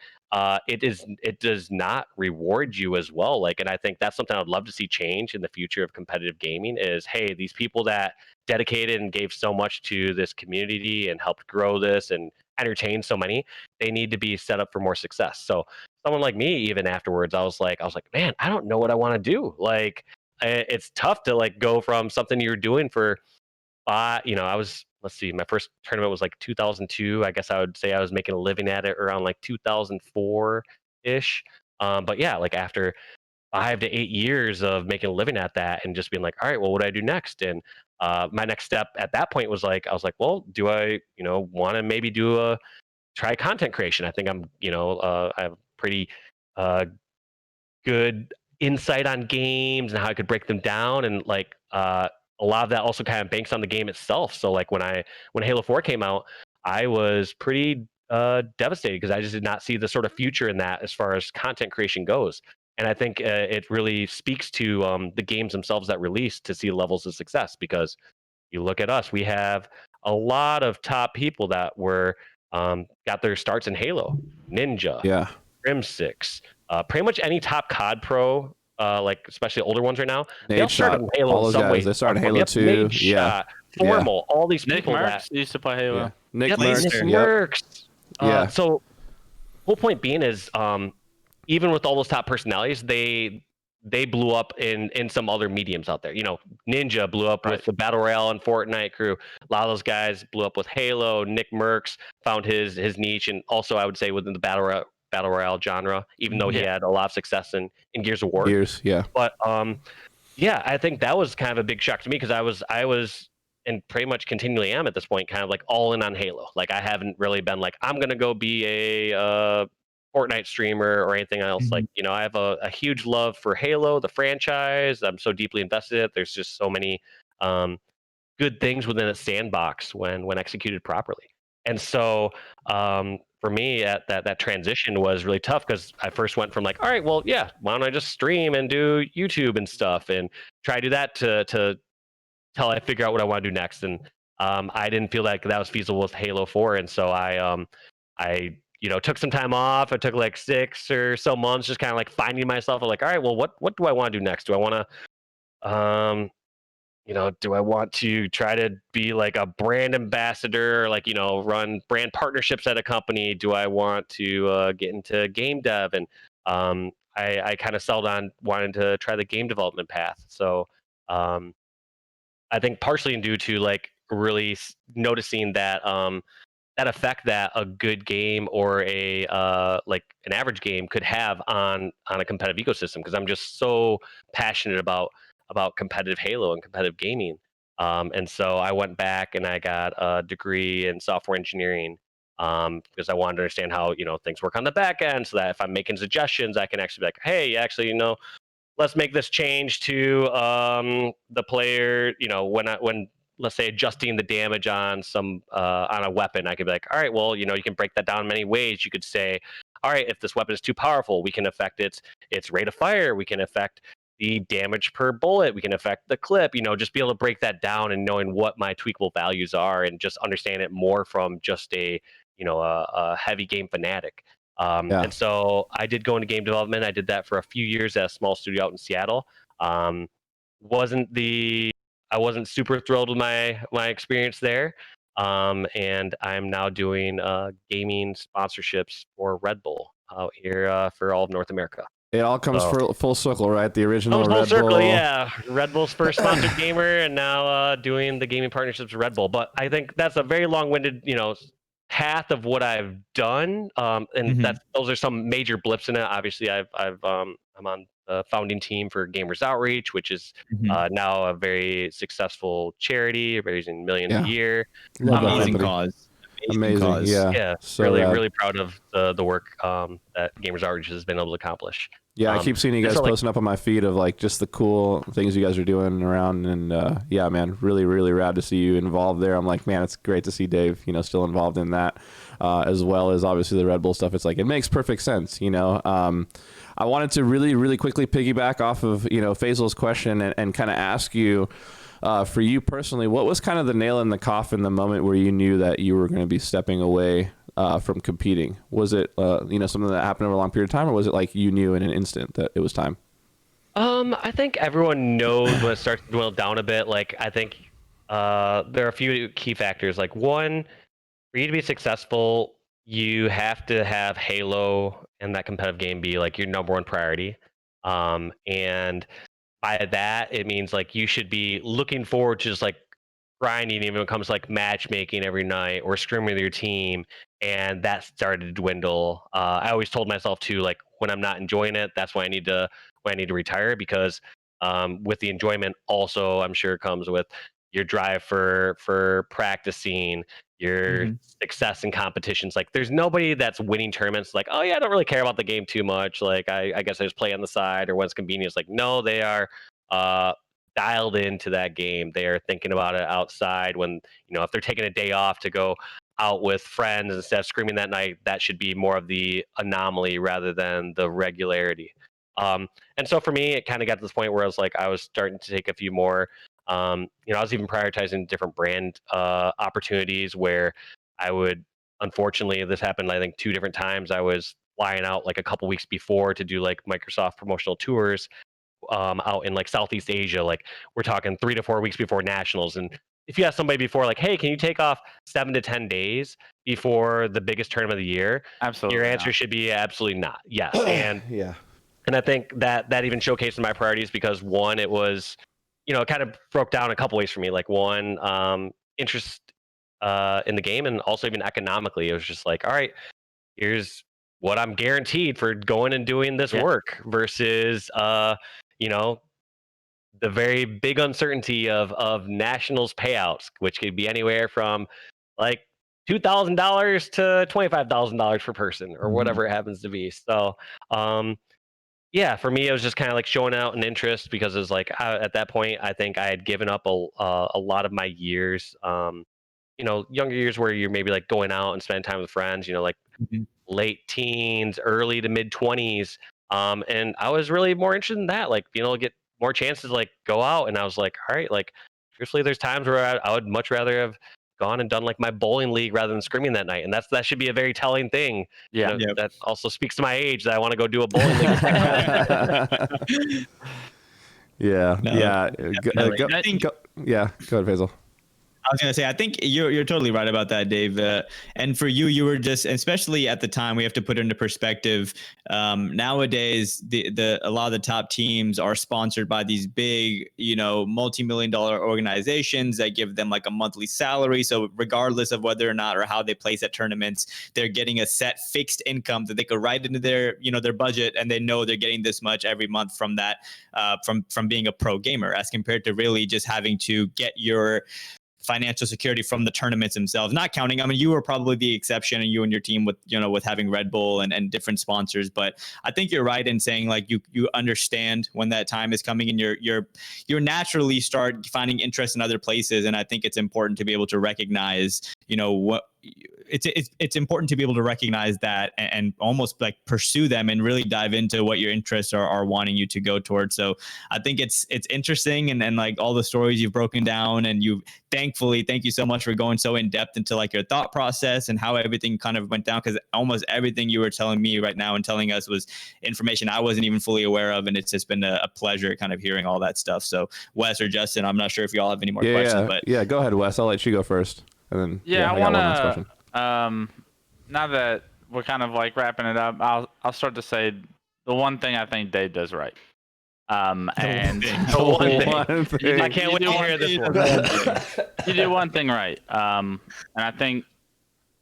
it does not reward you as well. Like, and I think that's something I'd love to see change in the future of competitive gaming is, hey, these people that dedicated and gave so much to this community and helped grow this and entertain so many, they need to be set up for more success. So someone like me, even afterwards, I was like, man, I don't know what I want to do. Like, it's tough to like go from something you're doing for, I was, let's see, my first tournament was like 2002. I guess I would say I was making a living at it around like 2004 ish. But yeah, like after 5 to 8 years of making a living at that and just being like, all right, well, what do I do next? And my next step at that point was like, I was like, well, do I, want to maybe try content creation? I think I have pretty uh, good insight on games and how I could break them down, and like a lot of that also kind of banks on the game itself. So like when Halo 4 came out, I was pretty devastated because I just did not see the sort of future in that as far as content creation goes. And I think it really speaks to the games themselves that release to see levels of success, because you look at us, we have a lot of top people that were got their starts in Halo, Ninja,
Yeah.
Crim6, pretty much any top COD pro, like especially older ones right now. They all
Nade
started
Shot,
in Halo
all
in
those
some
guys,
way.
they started Halo
Yep,
2.
Nade
Yeah.
Shot, Formal, all these
Nick
people
Merckx used to play Halo.
Yeah. Nick
Yep,
Merckx.
Nick
Yep.
Merckx.
Yeah.
So whole point being is, even with all those top personalities, they blew up in some other mediums out there. Ninja blew up with the Battle Royale and Fortnite crew. A lot of those guys blew up with Halo. Nick Merckx found his niche, and also I would say within the Battle Royale genre, even though he had a lot of success in Gears of War.
Gears, yeah.
But yeah, I think that was kind of a big shock to me, because I was and pretty much continually am at this point kind of like all in on Halo. Like I haven't really been like, I'm gonna go be a Fortnite streamer or anything else. Like, I have a huge love for Halo, the franchise. I'm so deeply invested in it. There's just so many good things within a sandbox when executed properly. And so for me, that transition was really tough, because I first went from like, all right, well, yeah, why don't I just stream and do YouTube and stuff and try to do that to till I figure out what I want to do next. And I didn't feel like that was feasible with Halo 4, and so I took some time off. I took like 6 or so months, just kind of like finding myself. I'm like, all right, well, what do I want to do next? Do I want to do I want to try to be like a brand ambassador, like, run brand partnerships at a company? Do I want to get into game dev? And I kind of settled on wanting to try the game development path. So I think partially due to like really noticing that that effect that a good game or a like an average game could have on a competitive ecosystem, because I'm just so passionate about competitive Halo and competitive gaming. And so I went back and I got a degree in software engineering, because I wanted to understand how things work on the back end, so that if I'm making suggestions, I can actually be like, hey, actually, let's make this change to the player. When let's say adjusting the damage on on a weapon, I could be like, all right, well, you can break that down in many ways. You could say, all right, if this weapon is too powerful, we can affect its rate of fire. We can affect the damage per bullet. We can affect the clip. Just be able to break that down and knowing what my tweakable values are, and just understand it more from just a heavy game fanatic. And so I did go into game development. I did that for a few years at a small studio out in Seattle. I wasn't super thrilled with my experience there. And I'm now doing gaming sponsorships for Red Bull out here for all of North America.
It all comes full circle, right? The original
full
Red
circle,
Bull.
yeah. Red Bull's first sponsored gamer, and now doing the gaming partnerships with Red Bull. But I think that's a very long-winded, path of what I've done. And those are some major blips in it. Obviously, I'm on the founding team for Gamers Outreach, which is now a very successful charity, raising millions a year.
Amazing cause.
Amazing cause.
Yeah. So really proud of the work that Gamers Outreach has been able to accomplish.
Yeah, I keep seeing you guys posting up on my feed of like just the cool things you guys are doing around, and yeah, man, really, really rad to see you involved there. I'm like, man, it's great to see Dave, still involved in that, as well as obviously the Red Bull stuff. It's like, it makes perfect sense, I wanted to really, really quickly piggyback off of, Faisal's question and kind of ask you, for you personally, what was kind of the nail in the coffin, the moment where you knew that you were going to be stepping away from competing? Was it, something that happened over a long period of time, or was it like you knew in an instant that it was time?
I think everyone knows when it starts to dwindle down a bit. Like, I think there are a few key factors. Like, one, for you to be successful, you have to have Halo and that competitive game be like your number one priority. And by that, it means like you should be looking forward to just like grinding even when it comes to like matchmaking every night or scrimming with your team. And that started to dwindle. I always told myself too, like when I'm not enjoying it, that's when I need to retire because with the enjoyment also I'm sure comes with your drive for practicing, your
Mm-hmm.
success in competitions. Like there's nobody that's winning tournaments like, oh yeah, I don't really care about the game too much. Like I guess I just play on the side or when it's convenient. It's like, no, they are uh dialed into that game. They are thinking about it outside when, if they're taking a day off to go out with friends instead of screaming that night, that should be more of the anomaly rather than the regularity. And so for me, it kind of got to this point where I was starting to take a few more. I was even prioritizing different brand opportunities where I would, unfortunately, this happened, I think, 2 different times. I was flying out like a couple weeks before to do like Microsoft promotional tours out in like Southeast Asia. Like we're talking 3 to 4 weeks before nationals. And if you ask somebody before, like, hey, can you take off 7 to 10 days before the biggest tournament of the year?
Absolutely.
Your
not.
answer should be absolutely not. Yes. And
Yeah.
and I think that even showcased my priorities because one, it was, it kind of broke down a couple ways for me. Like one, interest in the game, and also even economically, it was just like, all right, here's what I'm guaranteed for going and doing this
Yeah.
work versus you know, the very big uncertainty of nationals payouts, which could be anywhere from like $2,000 to $25,000 per person or
Mhm.
whatever it happens to be. So yeah, for me, it was just kind of like showing out an interest because it was like at that point, I think I had given up a lot of my years, younger years where you're maybe like going out and spending time with friends, like
Mhm.
late teens, early to mid 20s. And I was really more interested in that, like, get more chances to like go out. And I was like, all right, like, truthfully, there's times where I would much rather have gone and done like my bowling league rather than screaming that night. And that should be a very telling thing.
Yeah.
Yep.
That also speaks to my age that I want to go do a bowling league with my friends.
Yeah,
No,
yeah.
definitely. I think
Go ahead, Faisal.
I was gonna say, I think you're totally right about that, Dave. And for you, you were just, especially at the time, we have to put it into perspective. Nowadays, the a lot of the top teams are sponsored by these big, multi-million-dollar organizations that give them like a monthly salary. So regardless of whether or not or how they place at tournaments, they're getting a set fixed income that they could write into their, their budget, and they know they're getting this much every month from that, from being a pro gamer, as compared to really just having to get your financial security from the tournaments themselves, not counting. I mean, you were probably the exception, and you and your team with having Red Bull and different sponsors. But I think you're right in saying like you understand when that time is coming, and you're naturally start finding interest in other places. And I think it's important to be able to recognize, what it's important to be able to recognize that and almost like pursue them and really dive into what your interests are wanting you to go towards. So I think it's interesting, and like all the stories you've broken down, and thankfully, thank you so much for going so in depth into like your thought process and how everything kind of went down, because almost everything you were telling me right now and telling us was information I wasn't even fully aware of, and it's just been a pleasure kind of hearing all that stuff. So Wes or Justin, I'm not sure if you all have any more questions, but
yeah, go ahead, Wes. I'll let you go first, and then
Yeah,
I
I
got
want
one last question.
now that we're kind of like wrapping it up, I'll start to say the one thing I think Dave does right. And
The one thing. I can't wait to hear this one.
You do one thing right. And I think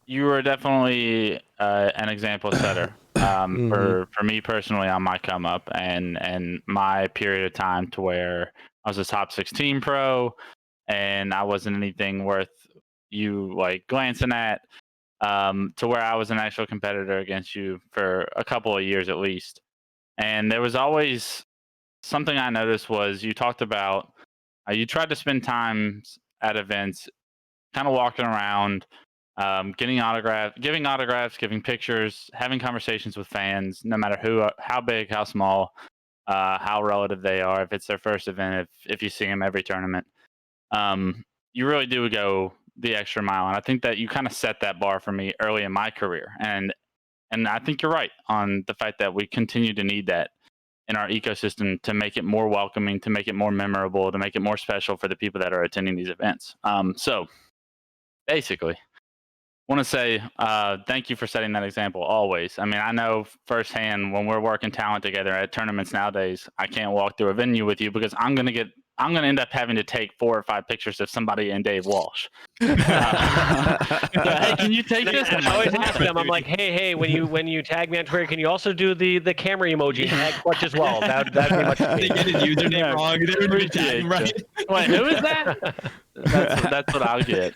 you were definitely an example setter for me personally on my come up and my period of time to where I was a top 16 pro and I wasn't anything worth you like glancing at, to where I was an actual competitor against you for a couple of years at least. And there was always something I noticed was you talked about you tried to spend time at events, kind of walking around, giving autographs, giving pictures, having conversations with fans, no matter how big, how small, how relative they are. If it's their first event, if you see them every tournament, you really do go the extra mile. And I think that you kind of set that bar for me early in my career. And I think you're right on the fact that we continue to need that in our ecosystem to make it more welcoming, to make it more memorable, to make it more special for the people that are attending these events. So basically, want to say thank you for setting that example always. I mean, I know firsthand when we're working talent together at tournaments nowadays, I can't walk through a venue with you because I'm going to end up having to take 4 or 5 pictures of somebody in Dave Walsh. So, hey, can you take this?
I always ask them. I'm like, hey, when you tag me on Twitter, can you also do the camera emoji tag Clutch as well? That'd be much.
They get his username wrong. They would be tagging right.
Wait, who is that? That's what I'll get.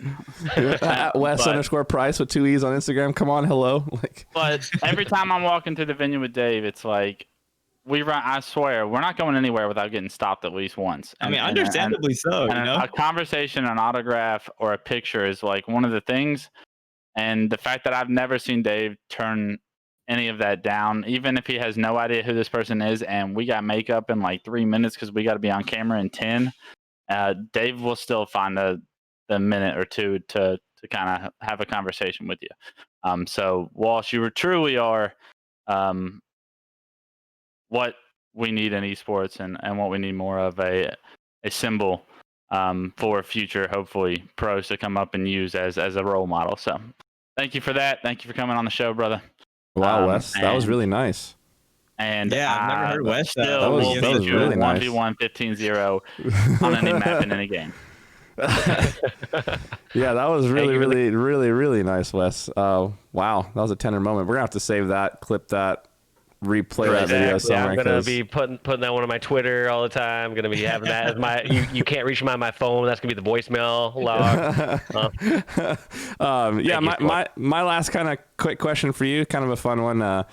At Wes_Price with 2 E's on Instagram. Come on, hello.
But every time I'm walking through the venue with Dave, it's like I swear, we're not going anywhere without getting stopped at least once.
I mean, understandably so. You know,
a conversation, an autograph, or a picture is like one of the things. And the fact that I've never seen Dave turn any of that down, even if he has no idea who this person is, and we got makeup in like 3 minutes because we got to be on camera in 10. Dave will still find the minute or two to kind of have a conversation with you. So Walsh, you truly are what we need in esports and what we need more of a symbol for future, hopefully, pros to come up and use as a role model. So thank you for that. Thank you for coming on the show, brother.
Wow, Wes, that was really nice.
And
yeah, I've never heard Wes.
That was really nice.
1v1 15-0 on any map in any game.
Yeah, that was really nice, Wes. Wow, that was a tender moment. We're gonna have to save that, clip that, replay that video somewhere.
I'm gonna be putting that one on my Twitter all the time. I'm gonna be having that as my you can't reach me on my phone. That's gonna be the voicemail log.
Yeah, my last kind of quick question for you, kind of a fun one.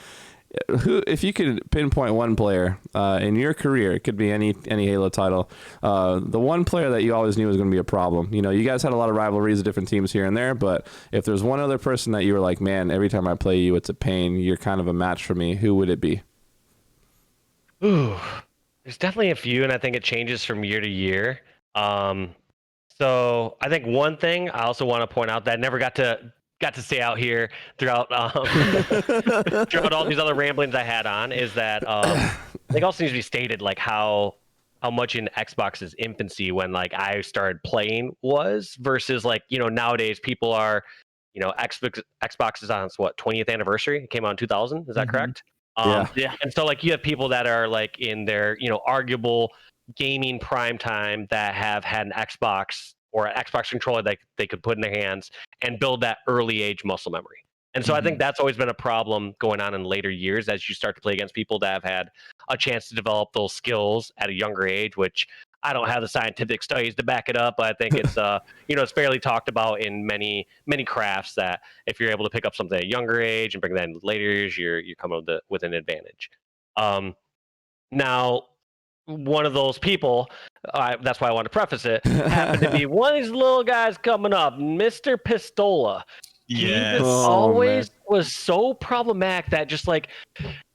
Who, if you could pinpoint one player in your career, it could be any Halo title, the one player that you always knew was going to be a problem. You know, you guys had a lot of rivalries of different teams here and there, but if there's one other person that you were like, man, every time I play you, it's a pain, you're kind of a match for me, who would it be?
Ooh, there's definitely a few, and I think it changes from year to year. So I think one thing I also want to point out that I never got to say out here throughout throughout all these other ramblings I had on is that I think also needs to be stated like how much in Xbox's infancy when like I started playing was versus like, you know, nowadays people are, you know, Xbox is on its 20th anniversary. It came out in 2000. Is that correct?
Yeah.
And so like you have people that are like in their, you know, arguable gaming prime time that have had an Xbox or an Xbox controller that they could put in their hands and build that early age muscle memory. And so I think that's always been a problem going on in later years as you start to play against people that have had a chance to develop those skills at a younger age, which I don't have the scientific studies to back it up, but I think it's you know, it's fairly talked about in many crafts that if you're able to pick up something at a younger age and bring that in later years, you're coming with an advantage. Now, one of those people, that's why I want to preface it, happened to be one of these little guys coming up, Mr. Pistola.
Yes.
He always was so problematic that just like,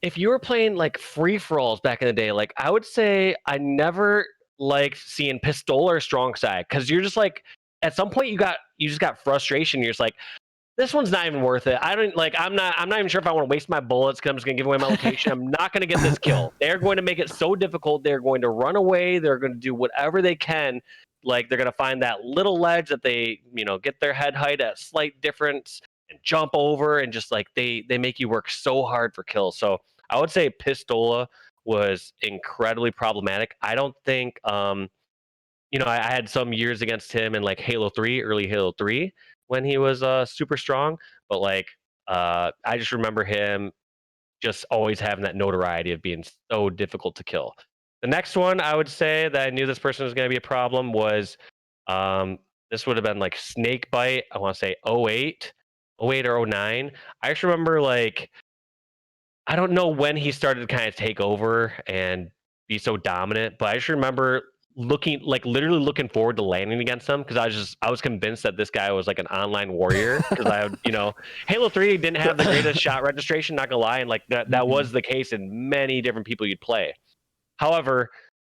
if you were playing like free-for-alls back in the day, like I would say I never liked seeing Pistola or StrongSide because you're just like, at some point you just got frustration. You're just like, this one's not even worth it. I'm not even sure if I want to waste my bullets because I'm just going to give away my location. I'm not going to get this kill. They're going to make it so difficult. They're going to run away. They're going to do whatever they can. Like they're going to find that little ledge that they, you know, get their head height at a slight difference and jump over and just like they make you work so hard for kills. So I would say Pistola was incredibly problematic. I don't think, you know, I had some years against him in like Halo 3, early Halo 3. When he was super strong, but like I just remember him just always having that notoriety of being so difficult to kill. The next one I would say that I knew this person was going to be a problem was this would have been like Snakebite. I want to say 08 or 09. I just remember like I don't know when he started to kind of take over and be so dominant, but I just remember literally looking forward to landing against him because I was convinced that this guy was like an online warrior because you know, Halo 3 didn't have the greatest shot registration, not gonna lie, and like that was the case in many different people you'd play. However,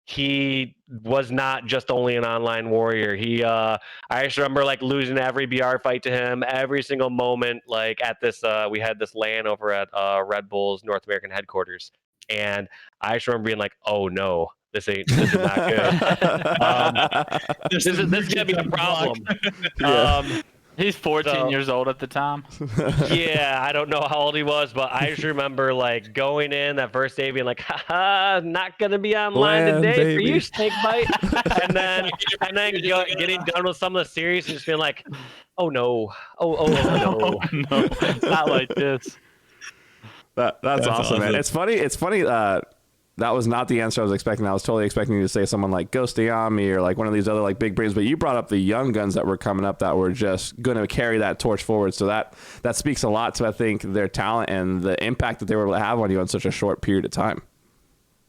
he was not just only an online warrior. I just remember like losing every BR fight to him every single moment. Like at this, we had this LAN over at Red Bull's North American headquarters, and I just remember being like, "Oh no, this is not good. This is gonna be a problem."
He's 14
So-
years old at the time.
Yeah, I don't know how old he was, but I just remember like going in that first day being like, haha, not gonna be online
Bland,
today for
baby.
you, Snakebite. Getting done with some of the series and just being like, oh no, oh no.
No, not like this.
That's awesome, man.
awesome.
It's funny. That was not the answer I was expecting. I was totally expecting you to say someone like Ghost Ayami or like one of these other like big brains, but you brought up the young guns that were coming up that were just going to carry that torch forward. So that speaks a lot to, I think, their talent and the impact that they were able to have on you in such a short period of time.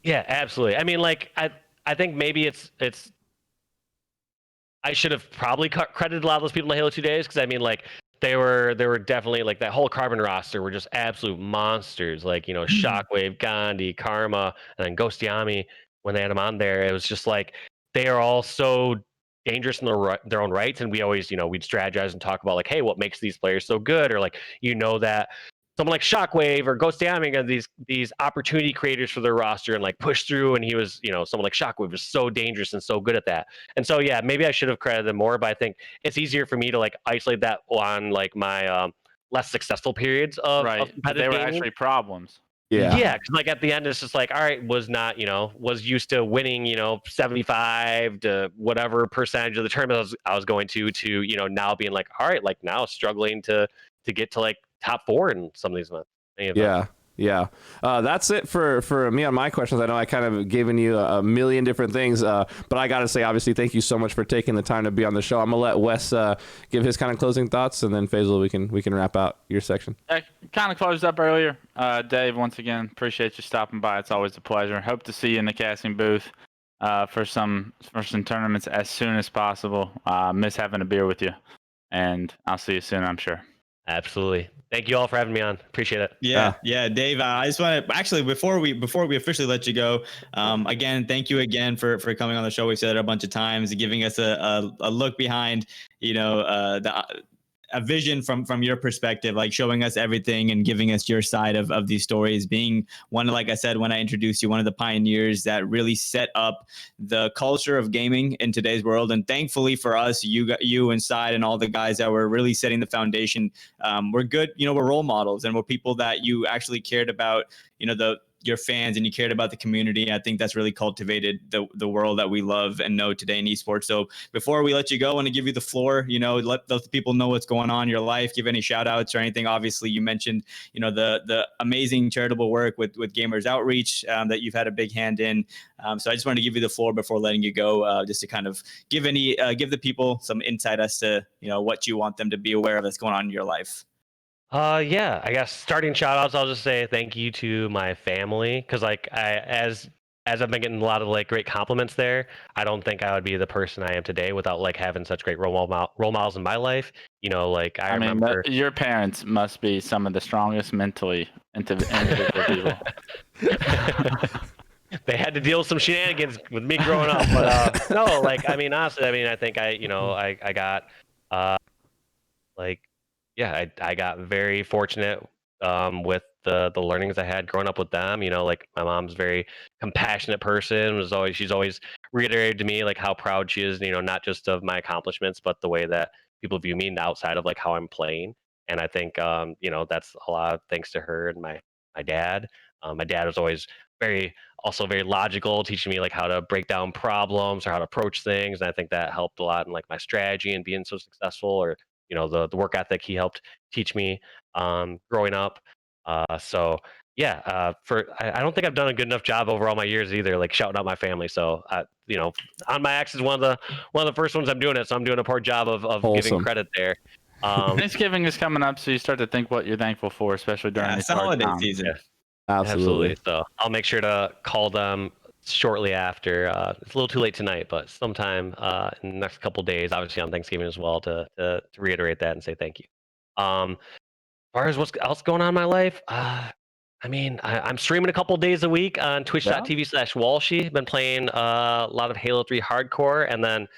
Yeah, absolutely. I mean, like I think maybe it's I should have probably credited a lot of those people in the Halo 2 days because I mean, like they were definitely like that whole Carbon roster were just absolute monsters. Like Shockwave, Gandhi, Karma, and then Ghost Yami. When they had them on there, it was just like they are all so dangerous in their own rights, and we always we'd strategize and talk about like, hey, what makes these players so good, or like that someone like Shockwave or Ghost Daming are these opportunity creators for their roster and like push through. And he was, someone like Shockwave was so dangerous and so good at that. And so yeah, maybe I should have credited them more, but I think it's easier for me to like isolate that on like my less successful periods of
Right. But they
competitive
were
gaming.
actually problems.
Yeah, because like at the end, it's just like, all right, was used to winning, 75 to whatever percentage of the tournament I was going to, now being like, all right, like now struggling to get to like top 4 in some of these events.
Yeah. That's it for me on my questions. I know I kind of given you a million different things, but I got to say, obviously, thank you so much for taking the time to be on the show. I'm gonna let Wes give his kind of closing thoughts, and then Faisal, we can wrap out your section.
I kind of closed up earlier. Dave, once again, appreciate you stopping by. It's always a pleasure. Hope to see you in the casting booth for some tournaments as soon as possible. Miss having a beer with you, and I'll see you soon, I'm sure.
Absolutely. Thank you all for having me on. Appreciate it.
Yeah, Dave. I just want to actually before we officially let you go, again, thank you again for coming on the show. We've said it a bunch of times, giving us a look behind, a vision from your perspective, like showing us everything and giving us your side of these stories, being one, like I said, when I introduced you, one of the pioneers that really set up the culture of gaming in today's world. And thankfully for us, you inside and all the guys that were really setting the foundation, we're good, we're role models and we're people that you actually cared about, your fans, and you cared about the community. I think that's really cultivated the world that we love and know today in esports. So before we let you go, I want to give you the floor, let those people know what's going on in your life, give any shout outs or anything. Obviously you mentioned, the amazing charitable work with Gamers Outreach that you've had a big hand in. So I just wanted to give you the floor before letting you go, just to kind of give the people some insight as to, what you want them to be aware of that's going on in your life.
Yeah, I guess starting shout outs, I'll just say thank you to my family. Cause like as I've been getting a lot of like great compliments there, I don't think I would be the person I am today without like having such great role models in my life. I remember
your parents must be some of the strongest mentally individual people.
They had to deal with some shenanigans with me growing up, but no, like, I mean, honestly, I think I got, I got very fortunate with the learnings I had growing up with them. Like my mom's a very compassionate person. She's always reiterated to me like how proud she is, not just of my accomplishments, but the way that people view me outside of like how I'm playing. And I think that's a lot of thanks to her and my dad. My dad was always very logical, teaching me like how to break down problems or how to approach things. And I think that helped a lot in like my strategy and being so successful, or the work ethic he helped teach me growing up. So yeah, I don't think I've done a good enough job over all my years either, like shouting out my family. So on my X is one of the first ones I'm doing it, so I'm doing a poor job of giving credit there.
Thanksgiving is coming up, so you start to think what you're thankful for, especially during this
holiday
time.
season.
Yeah.
Absolutely.
So I'll make sure to call them shortly after. It's a little too late tonight, but sometime in the next couple days, obviously on Thanksgiving as well, to reiterate that and say thank you. As far as what's else going on in my life, I'm streaming a couple days a week on twitch.tv/Walshy. Been playing a lot of Halo 3 hardcore, and then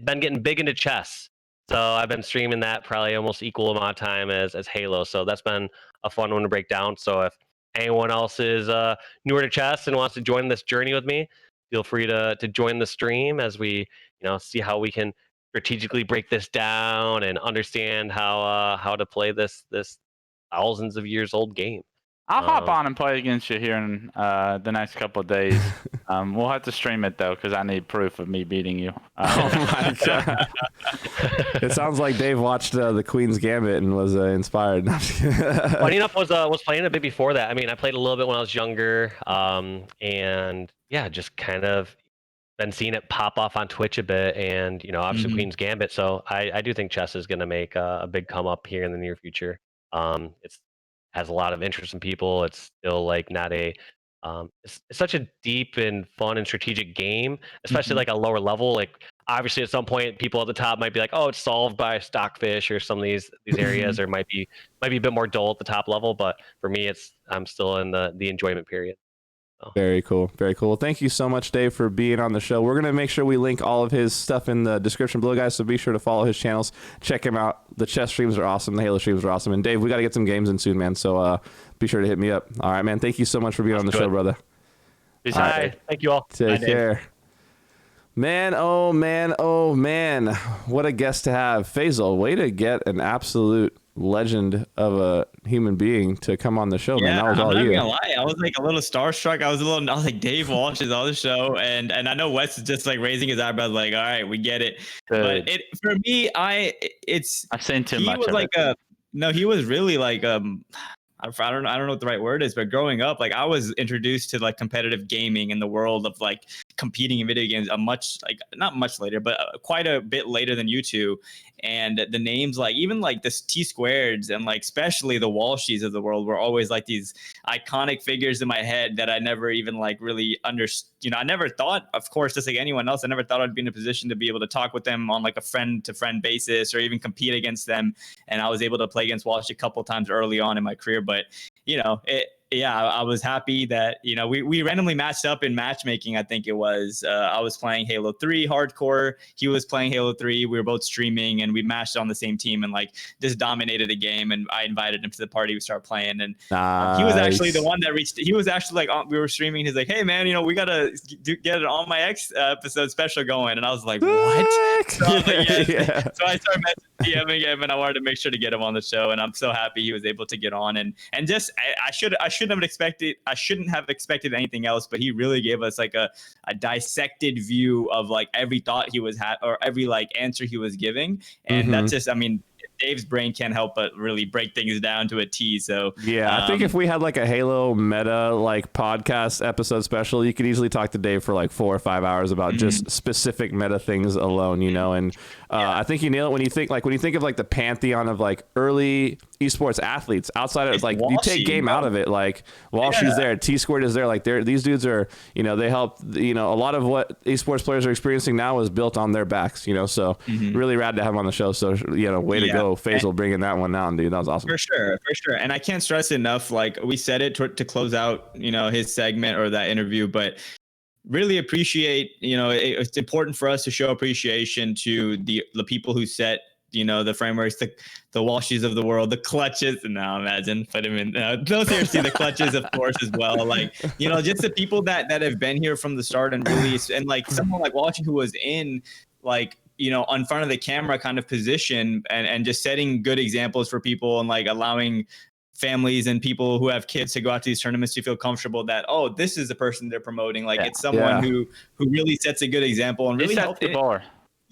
been getting big into chess. So I've been streaming that probably almost equal amount of time as Halo. So that's been a fun one to break down. So if anyone else is newer to chess and wants to join this journey with me, feel free to join the stream as we see how we can strategically break this down and understand how to play this thousands of years old game.
I'll hop on and play against you here in the next couple of days. We'll have to stream it though, because I need proof of me beating you.
Oh my god! It sounds like Dave watched the Queen's Gambit and was inspired.
Funny enough, was playing a bit before that. I mean, I played a little bit when I was younger, and yeah, just kind of been seeing it pop off on Twitch a bit, and obviously Queen's Gambit. So I do think chess is going to make a big come up here in the near future. It's has a lot of interest in people. It's still like not a it's such a deep and fun and strategic game, especially like a lower level. Like obviously at some point people at the top might be like, oh, it's solved by Stockfish or some of these areas, or might be a bit more dull at the top level. But for me, I'm still in the enjoyment period.
Very cool. Very cool. Well, thank you so much, Dave, for being on the show. We're going to make sure we link all of his stuff in the description below, guys, so be sure to follow his channels. Check him out. The chess streams are awesome. The Halo streams are awesome. And Dave, we got to get some games in soon, man, so be sure to hit me up. All right, man. Thank you so much for being on the show, brother.
Peace
out.
Right.
Thank you all.
Take care. Man, oh, man, oh, man. What a guest to have. Faisal, way to get an absolute legend of a human being to come on the show, man. That was all you.
I'm not gonna lie, I was like a little starstruck. I was like, Dave Walsh is on the show, and I know Wes is just like raising his eyebrows, like, all right, we get it. But for me, I've seen too much. He was like he was really like I don't know what the right word is, but growing up, like I was introduced to like competitive gaming in the world of like competing in video games not much later, but quite a bit later than you two. And the names, like even like this T-Squareds and like especially the Walshys of the world were always like these iconic figures in my head that I never even like really understood. I never thought, of course, just like anyone else, I never thought I'd be in a position to be able to talk with them on like a friend to friend basis or even compete against them. And I was able to play against Walsh a couple times early on in my career, but I was happy that, we randomly matched up in matchmaking. I think it was, I was playing Halo 3 hardcore. He was playing Halo 3. We were both streaming and we matched on the same team and like just dominated the game. And I invited him to the party. We started playing, and he was actually the one that he was actually like, we were streaming. He's like, hey man, we got to get an On My X episode special going. And I was like, what? So I was like, yeah. So I started DMing him, and I wanted to make sure to get him on the show. And I'm so happy he was able to get on, and just, I shouldn't have expected anything else, but he really gave us like a dissected view of like every thought he was or every like answer he was giving. And that's just, Dave's brain can't help but really break things down to a T. So
yeah, I think if we had like a Halo meta like podcast episode special, you could easily talk to Dave for like 4 or 5 hours about just specific meta things alone, and I think you nail it when you think of like the pantheon of like early esports athletes outside of like Walshy, you take game out of it, like Walshy's there, T-Squared is there, like these dudes are, they help, a lot of what esports players are experiencing now is built on their backs, so really rad to have him on the show. So way to go, Faisal, bringing that one down, dude. That was awesome.
For sure. And I can't stress enough, like we said it to close out, his segment or that interview, but really appreciate, it's important for us to show appreciation to the people who set, the frameworks, the Walshies of the world, the clutches. Now imagine put him in. No, seriously, the clutches, of course, as well. Like, just the people that have been here from the start and really, and like someone like Walshy who was in like, on front of the camera kind of position and just setting good examples for people and like allowing families and people who have kids to go out to these tournaments to feel comfortable that, oh, this is the person they're promoting. Like it's someone who really sets a good example and really helps the bar.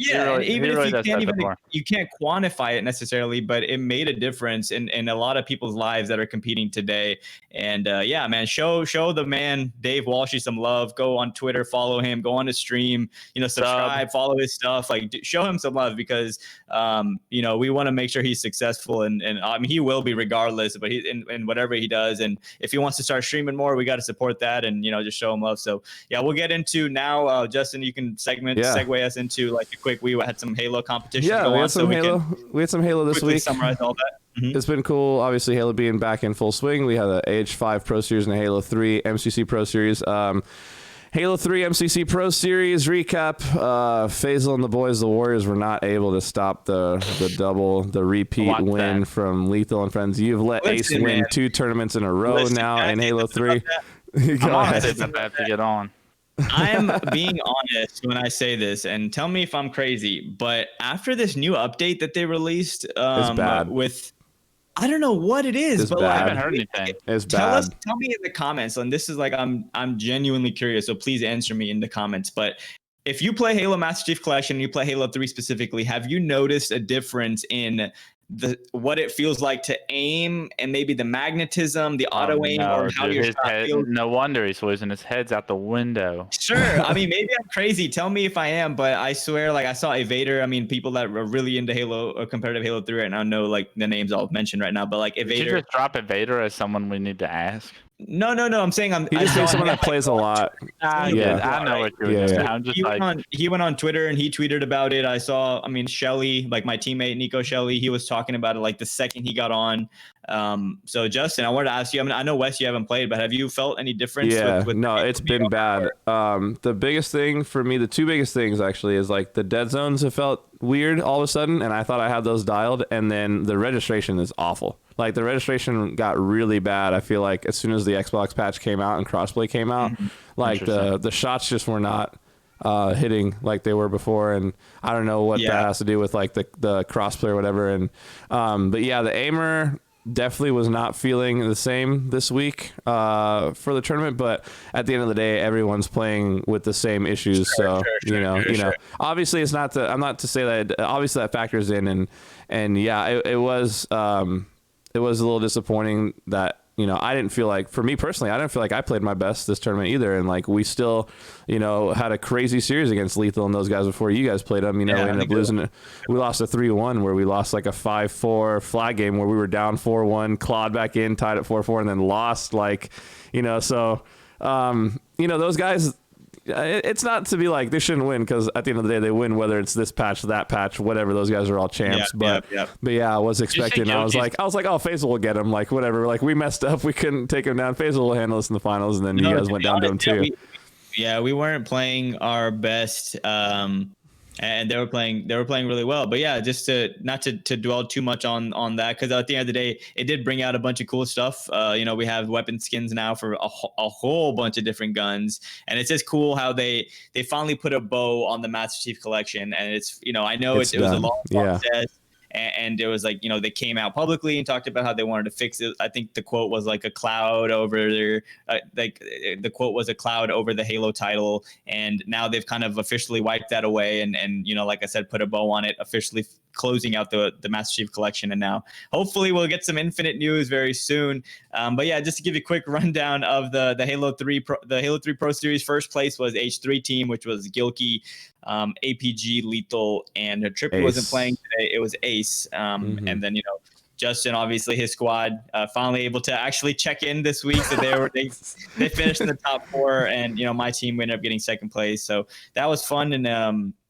Yeah, and even if you can't quantify it necessarily, but it made a difference in a lot of people's lives that are competing today. And man, show the man Dave Walshy some love. Go on Twitter, follow him. Go on his stream. Subscribe, follow his stuff. Like show him some love because we want to make sure he's successful and he will be regardless. But he in whatever he does, and if he wants to start streaming more, we got to support that and just show him love. So yeah, we'll get into now. Justin, you can segue us into like a quick. We had some Halo competition.
Yeah, we had some Halo. We had some Halo this week.
Summarize all that.
It's been cool. Obviously, Halo being back in full swing. We had a AH5 Pro Series and a Halo 3 MCC Pro Series. Halo 3 MCC Pro Series recap. Faisal and the boys, the Warriors, were not able to stop the repeat win from Lethal and Friends. You've let Ace win 2 tournaments in a row now in Halo 3.
I have to get on.
I'm being honest when I say this, and tell me if I'm crazy, but after this new update that they released,
It's bad.
with I don't know what it is,
It's
but
bad.
I
like
haven't heard anything.
It's
tell
bad.
us, tell me in the comments. And this is like I'm genuinely curious, so please answer me in the comments. But if you play Halo Master Chief Collection and you play Halo 3 specifically, have you noticed a difference in what it feels like to aim and maybe the magnetism, the auto aim,
no,
or how
dude,
your
his
shot
head,
feels?
no wonder he's losing his head's out the window.
Sure. I mean, maybe I'm crazy. Tell me if I am, but I swear, like I saw Evader. I mean, people that are really into Halo or competitive Halo 3 right now know like the names I'll mention right now, but like
Did you
Evader.
just drop Evader as someone we need to ask?
No. I'm saying
He just needs someone that plays a lot.
I know what you're
Yeah,
doing.
yeah.
I'm just
he went on Twitter and he tweeted about it. I saw, I mean, Shelly, like my teammate Nico Shelly, he was talking about it like the second he got on. So Justin, I wanted to ask you. I mean, I know Wes, you haven't played, but have you felt any difference?
Yeah,
with
no, it's been bad. The biggest thing for me, the two biggest things actually, is like the dead zones have felt weird all of a sudden, and I thought I had those dialed, and then the registration is awful. Like the registration got really bad. I feel like as soon as the Xbox patch came out and crossplay came out, like the shots just were not hitting like they were before, and I don't know what that has to do with like the crossplay or whatever. And but yeah, the aimer definitely was not feeling the same this week for the tournament, but at the end of the day, everyone's playing with the same issues. So you know, obviously it's not I'm not to say that obviously that factors in, and yeah, it was a little disappointing that, you know, I didn't feel like, for me personally, I didn't feel like I played my best this tournament either. And like, we still, you know, had a crazy series against Lethal and those guys before you guys played them. You know, we ended up losing it. We lost a 3-1 where we lost like a 5-4 flag game where we were down 4-1, clawed back in, tied at 4-4, and then lost, like, you know, so, you know, those guys, it's not to be like they shouldn't win, because at the end of the day they win whether it's this patch, that patch, whatever. Those guys are all champs. But yeah, I was expecting. I was like, oh, Faisal will get him. Like whatever. Like we messed up. We couldn't take him down. Faisal will handle us in the finals, and then you guys went down to him too.
We weren't playing our best. And they were playing really well. But yeah, just to not to dwell too much on that, because at the end of the day, it did bring out a bunch of cool stuff. You know, we have weapon skins now for a whole bunch of different guns, and it's just cool how they finally put a bow on the Master Chief Collection. And it's, you know, I know it was a long process. And it was like, you know, they came out publicly and talked about how they wanted to fix it. I think the quote was like a cloud over their, the quote was a cloud over the Halo title. And now they've kind of officially wiped that away. And you know, like I said, put a bow on it, officially closing out the Master Chief Collection. And now hopefully we'll get some Infinite news very soon. But yeah, just to give you a quick rundown of the Halo 3 Pro Series, first place was H3 team, which was Gilkey, APG, Lethal, and Trippy wasn't playing today. It was Ace. And then, you know, Justin, obviously his squad finally able to actually check in this week. So they finished in the top 4, and, you know, my team ended up getting second place. So that was fun.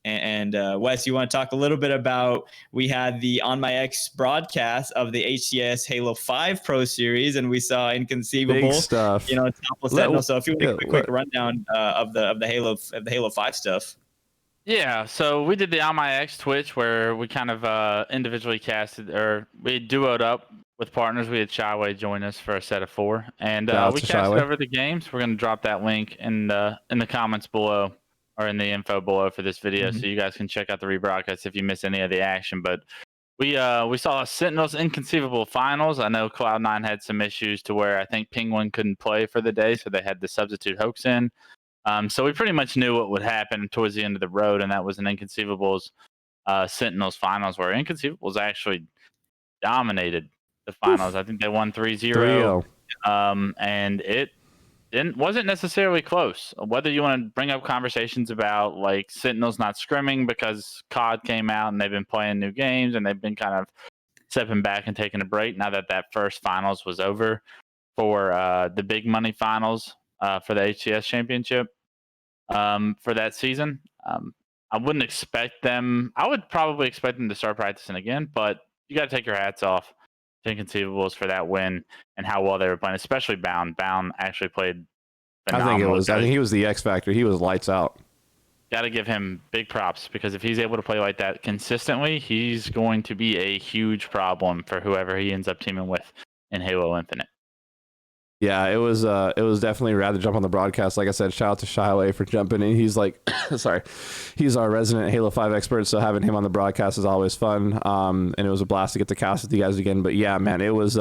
And Wes, you want to talk a little bit about, we had the On My X broadcast of the HCS Halo 5 Pro Series, and we saw Inconceivable,
big stuff,
you know, Topple Sentinel. So if you want a quick rundown of the Halo 5 stuff.
Yeah, so we did the On My X Twitch where we kind of individually casted, or we duoed up with partners. We had Shyway join us for a set of 4, and we casted over the games. We're going to drop that link in the comments below, or in the info below for this video, so you guys can check out the rebroadcast if you miss any of the action. But we saw Sentinel's Inconceivable finals. I know Cloud9 had some issues to where I think Penguin couldn't play for the day, so they had to substitute Hoax in. So we pretty much knew what would happen towards the end of the road, and that was an Inconceivables Sentinels finals, where Inconceivables actually dominated the finals. I think they won 3-0. And it wasn't necessarily close. Whether you want to bring up conversations about like Sentinels not scrimming because COD came out and they've been playing new games and they've been kind of stepping back and taking a break now that first finals was over for the big money finals for the HCS championship for that season. I wouldn't expect them. I would probably expect them to start practicing again, but you got to take your hats off to Inconceivables for that win and how well they were playing, especially Bound. Bound actually played phenomenal.
I think he was the X factor. He was lights out.
Got to give him big props, because if he's able to play like that consistently, he's going to be a huge problem for whoever he ends up teaming with in Halo Infinite.
Yeah, it was definitely rad to jump on the broadcast. Like I said, shout out to Shyaway for jumping in. He's like, sorry, he's our resident Halo 5 expert, so having him on the broadcast is always fun. And it was a blast to get to cast with you guys again. But yeah, man, it was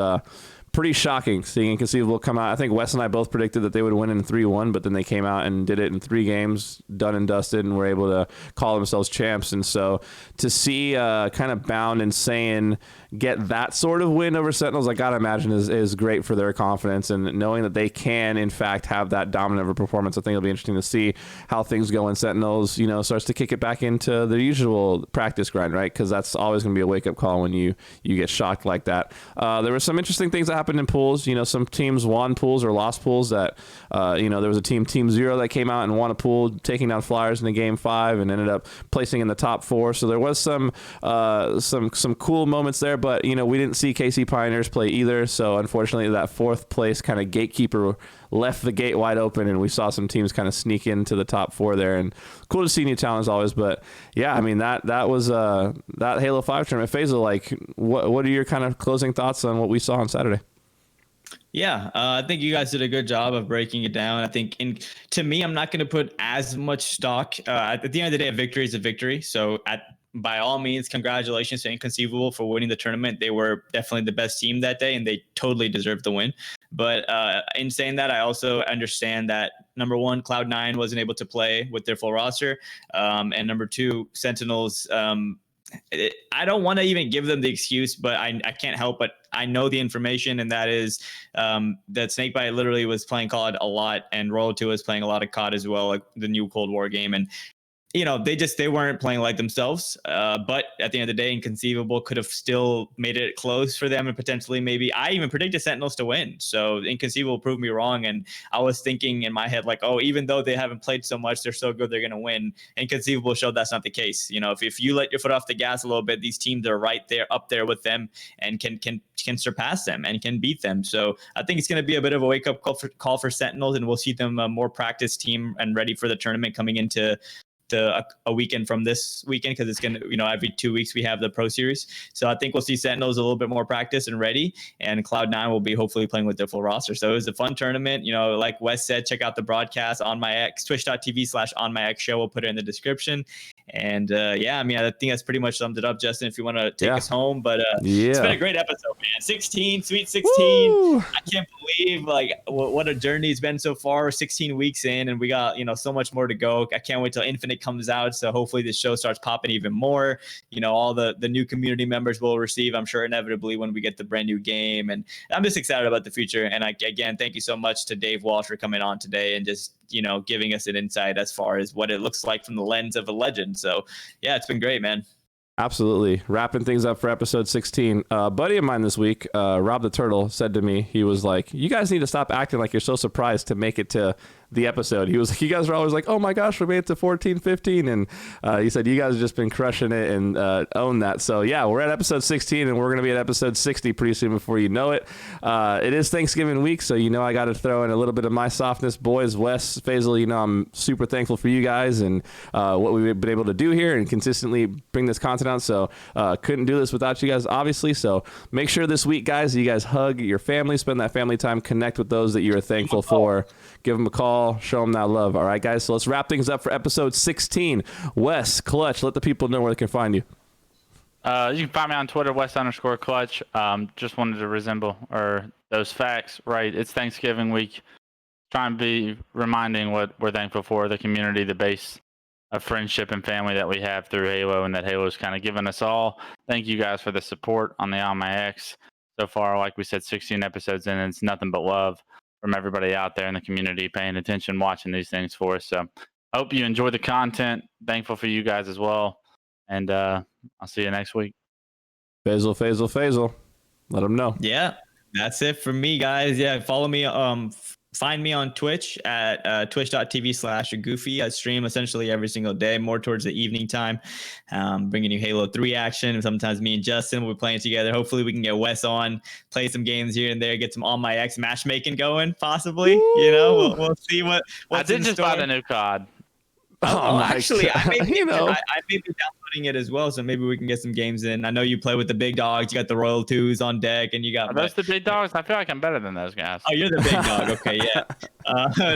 pretty shocking seeing Inconceivable come out. I think Wes and I both predicted that they would win in 3-1, but then they came out and did it in 3 games, done and dusted, and were able to call themselves champs. And so to see kind of Bound and Saiyan get that sort of win over Sentinels, I gotta imagine is great for their confidence, and knowing that they can in fact have that dominant of a performance. I think it'll be interesting to see how things go when Sentinels, starts to kick it back into the usual practice grind, right? Because that's always going to be a wake-up call when you get shocked like that. There were some interesting things that happened in pools. Some teams won pools or lost pools. That there was a Team 0 that came out and won a pool, taking down Flyers in the game 5 and ended up placing in the top 4. So there was some cool moments there. But we didn't see KC Pioneers play either, so unfortunately that 4th place kind of gatekeeper left the gate wide open, and we saw some teams kind of sneak into the top 4 there. And cool to see new talent as always. But yeah, I mean that was that Halo 5 tournament. Faisal, like what are your kind of closing thoughts on what we saw on Saturday?
Yeah, I think you guys did a good job of breaking it down. I think, to me, I'm not going to put as much stock. At the end of the day, a victory is a victory. So by all means, congratulations to Inconceivable for winning the tournament. They were definitely the best team that day, and they totally deserved the win. But in saying that, I also understand that, number one, Cloud9 wasn't able to play with their full roster. And number 2, Sentinels, I don't want to even give them the excuse, but I can't help but I know the information, and that is that Snakebite literally was playing COD a lot, and Royal 2 was playing a lot of COD as well, like the new Cold War game. And they weren't playing like themselves. But at the end of the day, Inconceivable could have still made it close for them, and potentially maybe I even predicted Sentinels to win. So Inconceivable proved me wrong, and I was thinking in my head like, oh, even though they haven't played so much, they're so good, they're going to win. Inconceivable showed that's not the case. If you let your foot off the gas a little bit, these teams are right there, up there with them, and can surpass them and can beat them. So I think it's going to be a bit of a wake up call for Sentinels, and we'll see them a more practiced team and ready for the tournament coming into a weekend from this weekend, because it's going to, every 2 weeks we have the Pro Series. So I think we'll see Sentinels a little bit more practice and ready, and Cloud9 will be hopefully playing with their full roster. So it was a fun tournament. Like Wes said, check out the broadcast on my X, twitch.tv/onmyx show. We'll put it in the description. And I think that's pretty much summed it up, Justin, if you want to take us home. But it's been a great episode, man. 16, sweet 16. Woo! I can't believe what a journey it's been so far. 16 weeks in, and we got so much more to go. I can't wait till Infinite comes out, so hopefully this show starts popping even more. All the new community members will receive, I'm sure, inevitably when we get the brand new game. And I'm just excited about the future. And again, thank you so much to Dave Walsh for coming on today and just giving us an insight as far as what it looks like from the lens of a legend. So yeah, it's been great, man.
Absolutely. Wrapping things up for episode 16. A buddy of mine this week, Rob the Turtle, said to me, he was like, you guys need to stop acting like you're so surprised to make it to the episode. He was like, you guys are always like, oh my gosh, we made it to 14, 15. And he said, you guys have just been crushing it and own that. So yeah, we're at episode 16, and we're going to be at episode 60 pretty soon before you know it. It is Thanksgiving week, so I got to throw in a little bit of my softness. Boys, Wes, Faisal, I'm super thankful for you guys and what we've been able to do here and consistently bring this content out. So couldn't do this without you guys, obviously. So make sure this week, guys, you guys hug your family, spend that family time, connect with those that you're thankful for, give them a call, show them that love. All right, guys, so let's wrap things up for episode 16. Wes, Clutch, let the people know where they can find you.
You can find me on Twitter, West_Clutch. Just wanted to resemble those facts, right? It's Thanksgiving week. Trying to be reminding what we're thankful for, the community, the base of friendship and family that we have through Halo, and that Halo's kind of given us all. Thank you guys for the support on the On My X so far. Like we said, 16 episodes in, and it's nothing but love from everybody out there in the community paying attention, watching these things for us. So I hope you enjoy the content. Thankful for you guys as well. And I'll see you next week.
Faisal. Let them know.
Yeah, that's it for me, guys. Yeah, follow me. Find me on Twitch at twitch.tv/goofy. I stream essentially every single day, more towards the evening time, bringing you Halo 3 action. Sometimes me and Justin will be playing together. Hopefully we can get Wes on, play some games here and there, get some On My X matchmaking going, possibly.
Woo!
We'll see what's
I did
in
just
store.
buy the new COD.
Actually, I may be downloading streaming it as well, so maybe we can get some games in. I know you play with the big dogs. You got the Royal Twos on deck, and you got.
Are those the big dogs? I feel like I'm better than those guys.
Oh, you're the big dog. Okay, yeah.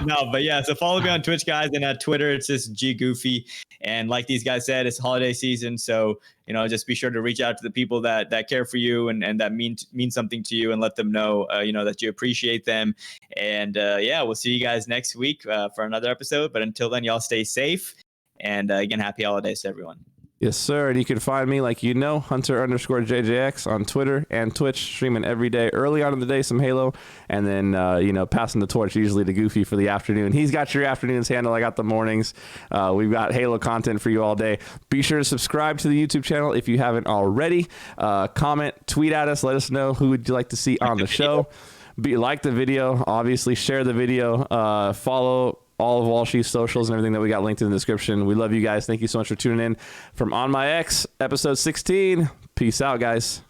No, but yeah. So follow me on Twitch, guys, and at Twitter it's just G Goofy. And like these guys said, it's holiday season, so just be sure to reach out to the people that care for you and that mean something to you, and let them know that you appreciate them. And we'll see you guys next week for another episode. But until then, y'all stay safe. And again, happy holidays to everyone.
Yes, sir. And you can find me, like Hunter_JJX on Twitter and Twitch, streaming every day. Early on in the day, some Halo, and then passing the torch usually to Goofy for the afternoon. He's got your afternoons handle. I got the mornings. We've got Halo content for you all day. Be sure to subscribe to the YouTube channel if you haven't already. Comment, tweet at us. Let us know who would you like to see on the show. Like the video, obviously share the video. Follow all of Walshy's socials and everything that we got linked in the description. We love you guys. Thank you so much for tuning in from On My X, episode 16. Peace out, guys.